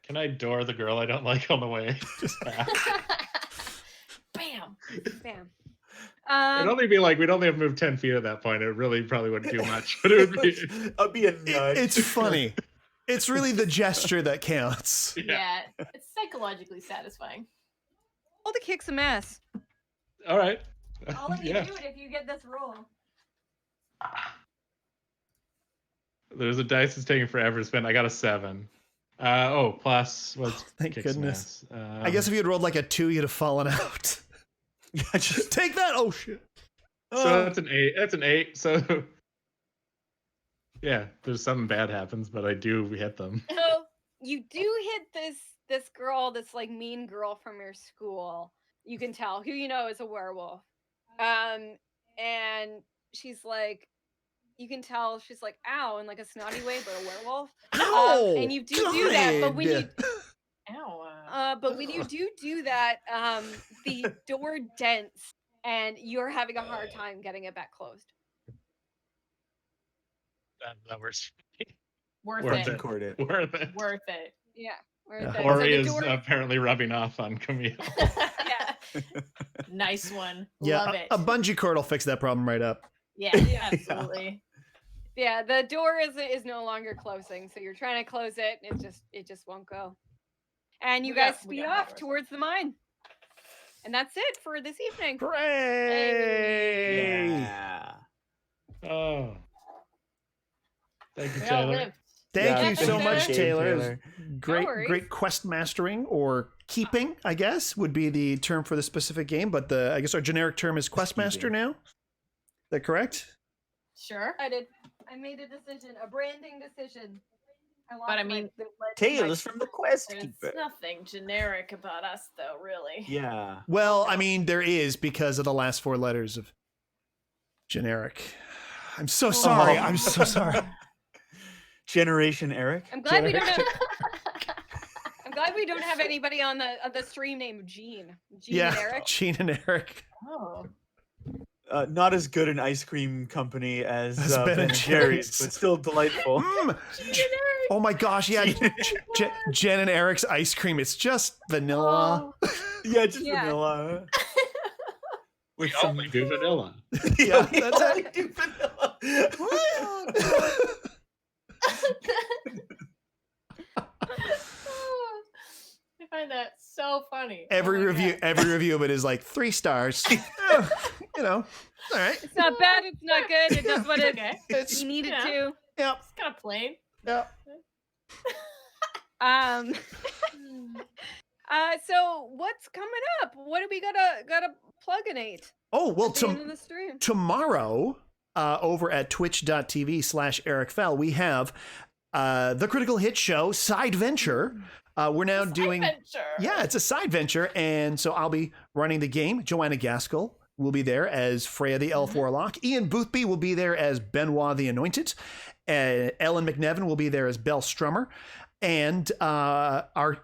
Can I door the girl I don't like on the way? Just back. Bam. Bam. It'd only be like we'd only have moved 10 feet at that point. It really probably wouldn't do much, but it would be. That'd be a nudge. It's funny. It's really the gesture that counts. Yeah. It's psychologically satisfying. All to kick some ass. All right. All of you Yeah. do it if you get this roll. There's a dice that's taking forever to spin. I got a 7. Plus what's Thank kick some goodness. ass? I guess if you had rolled like a 2, you'd have fallen out. Yeah, just Take that. Oh shit. so that's an 8. That's an 8. So yeah, there's something bad happens, but I do hit them. So you do hit this girl, this like mean girl from your school. You can tell who you know is a werewolf. And she's like, you can tell she's like, ow, in like a snotty way, but a werewolf. Ow! And you do that, but when you Ow. but when you do that, the door dents, and you're having a hard time getting it back closed. That works. Worth Worth it. it. record it. Worth it. Worth it. Yeah. Ori the is door- apparently rubbing off on Camille. yeah. Nice one. Yeah, Love it. a bungee cord will fix that problem right up. Yeah, absolutely. Yeah, the door is no longer closing, so you're trying to close it, and it just won't go. And you We guys got- we speed got off powers. towards the mine. And that's it for this evening. Hooray! Yeah. Oh. Thank you, We all Taylor. lived. Thank Yeah, you thank so you, much, Taylor. It was Taylor. Great, worries. great quest mastering or keeping, I guess, would be the term for the specific game. But I guess our generic term is quest master Keeping. now. Is that correct? Sure. I made a decision, a branding decision. But I mean, Taylor's from the Quest There's Keeper. nothing generic about us, though, really. Yeah. Well, I mean, there is because of the last 4 letters of generic. I'm so sorry. I'm so sorry. Generation Eric. I'm glad we don't have. I'm glad we don't have anybody on the stream named Gene. Gene Yeah, and Eric. Gene and Eric. Oh. Not as good an ice cream company as As Ben Ben and and Jerry's, Jerry's. but still delightful. Mm. Oh my gosh, yeah. Jen and Eric's ice cream. It's just vanilla. Oh. Yeah, just Yeah. vanilla. We only do vanilla. Yeah, we that's only it. do vanilla. Oh, God. I find that so funny. Every Oh my review, God. every review of it is like 3 stars. You know, all right. It's not bad. It's not good. It does what it Okay. It's you need it Yeah. to. yep, It's kind of plain. yep. So what's coming up? What do we gotta plug in 8 Oh well, at the end of the stream? tomorrow over at twitch.tv/EricFell, we have the Critical Hit Show Side Venture. We're now doing. Adventure. Yeah, it's a side venture, and so I'll be running the game. Joanna Gaskell will be there as Freya the Elf Warlock. Ian Boothby will be there as Benoit the Anointed. Ellen McNevin will be there as Belle Strummer. And our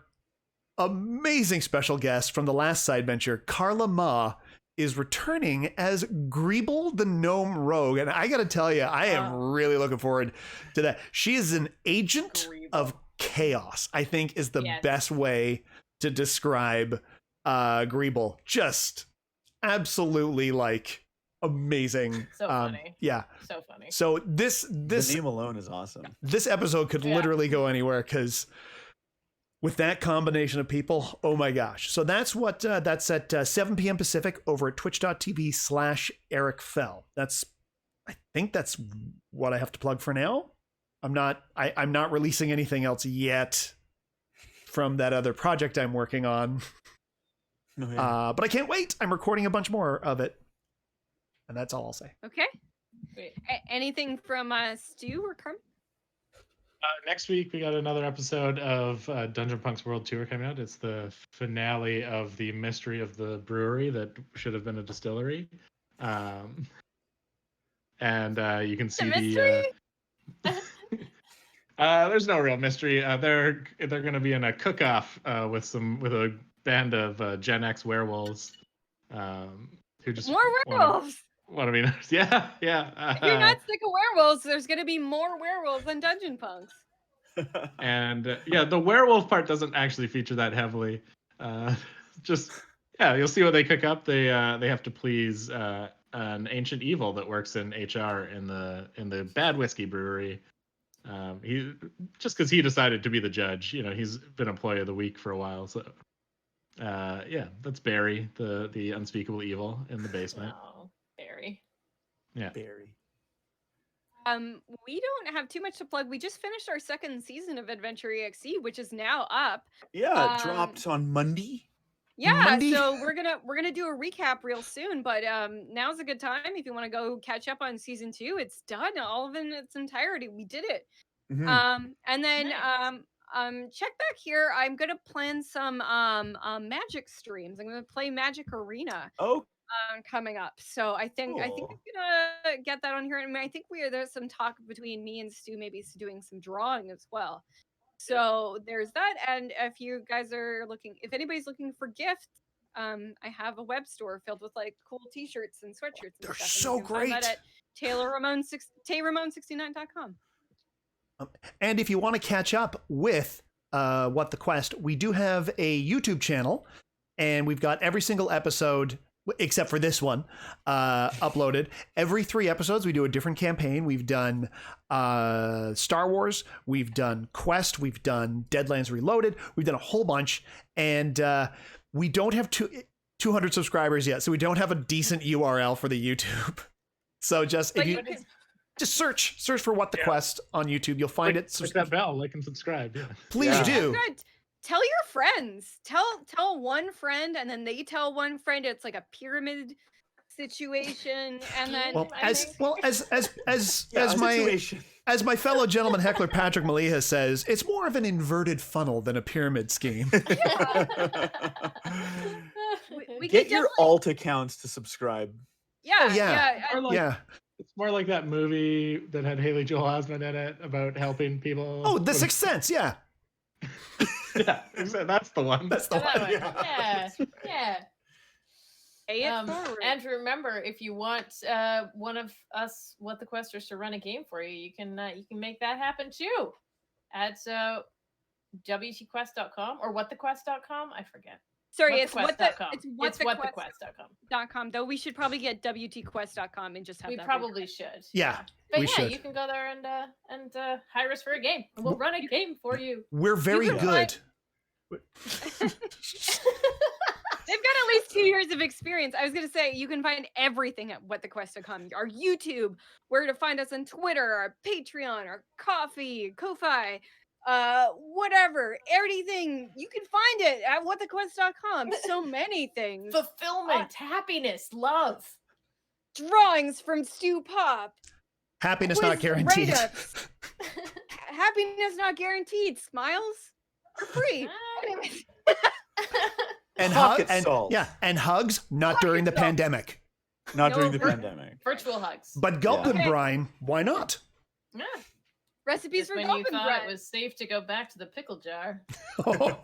amazing special guest from the last side venture, Carla Ma, is returning as Greeble the Gnome Rogue. And I got to tell you, I am really looking forward to that. She is an agent Greeble. of chaos, I think is the Yes. best way to describe Greeble. Just absolutely like amazing. So funny. Yeah. So funny. So this The name alone is awesome. this episode could Yeah. literally go anywhere because with that combination of people, oh my gosh. So that's what that's at 7 p.m. Pacific over at twitch.tv/EricFell. I think that's what I have to plug for now. I'm not releasing anything else yet from that other project I'm working on. Oh, yeah. But I can't wait. I'm recording a bunch more of it. And that's all I'll say. Okay. Wait. Anything from Stu or Carmen? Next week we got another episode of Dungeon Punks World Tour coming out. It's the finale of the mystery of the brewery that should have been a distillery. And you can see there's no real mystery. They're going to be in a cook-off with a band of Gen X werewolves who just More werewolves. Want to be nice. Yeah. If you're not sick of werewolves, there's going to be more werewolves than Dungeon Punks. And the werewolf part doesn't actually feature that heavily. You'll see what they cook up. They have to please an ancient evil that works in HR in the Bad Whiskey Brewery. He just because he decided to be the judge. He's been employee of the week for a while. So that's Barry, the unspeakable evil in the basement. Oh, Barry. Yeah, Barry. We don't have too much to plug. We just finished our second season of Adventure.exe, which is now up. Yeah, it dropped on Monday. Yeah, Monday? so we're gonna do a recap real soon, but now's a good time if you want to go catch up on season 2. It's done all in its entirety. We did it. Mhm. And then Nice. check back here. I'm gonna plan some magic streams. I'm gonna play Magic Arena Oh, coming up. So I think I'm cool. gonna get that on here. And I think there's some talk between me and Stu, maybe doing some drawing as well. So there's that. And if you guys are if anybody's looking for gifts, I have a web store filled with like cool T-shirts and sweatshirts. And They're stuff. so And you can find that great. at TaylorRamone69.com. And if you want to catch up with What the Quest, we do have a YouTube channel, and we've got every single episode, except for this one, uploaded. Every 3 episodes, we do a different campaign. We've done Star Wars, we've done Quest, we've done Deadlands Reloaded, we've done a whole bunch, and we don't have 200 subscribers yet, so we don't have a decent URL for the YouTube. So just just search for What the Quest on YouTube. You'll find it. Click that bell, like and subscribe. Yeah. Please do. Good. Tell your friends. Tell one friend, and then they tell one friend. It's like a pyramid situation, and then as Yeah, my situation. as my fellow gentleman heckler Patrick Maliha says, it's more of an inverted funnel than a pyramid scheme. we Get could your definitely- alt accounts to subscribe. Yeah. Or like, Yeah. It's more like that movie that had Haley Joel Osment in it about helping people. Oh, The Sixth Sense. Yeah. Yeah, that's the one. That's the That one. one. Yeah. Pay it forward. And remember, if you want one of us, What the Questers, to run a game for you, you can make that happen too at WTQuest.com or WhatTheQuest.com. I forget. Sorry, it's WhatTheQuest.com. what's It's WhatTheQuest.com. .com, though we should probably get WTQuest.com and just have We that probably should. Yeah. But we yeah, should. you can go there and hire us for a game. And we'll run a game for you. We're very can good. They've got at least 2 years of experience. I was going to say, you can find everything at whatthequest.com. Our YouTube, where to find us on Twitter, our Patreon, our Ko-fi, whatever, everything. You can find it at whatthequest.com. So many things. Fulfillment, happiness, love. Drawings from Stu Popp. Happiness Quiz not guaranteed. write-ups. Happiness not guaranteed. Smiles are free. Anyways. And Pocket salt. and hugs not during the Pocket salt. pandemic. Not during No, the pandemic. Virtual hugs. But gulpin Okay. brine, why not? Yeah. Recipes Just for when you Gulpin thought bread. it was safe to go back to the pickle jar. Calvin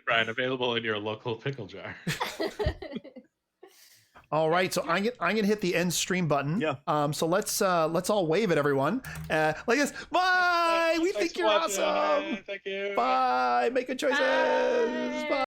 Bryan available in your local pickle jar. All right, so I'm gonna hit the end stream button. Yeah. So let's all wave at everyone. Like this. Bye. We Thanks think for you're watching. awesome. Thank you. Bye. Make good choices. Bye. Bye.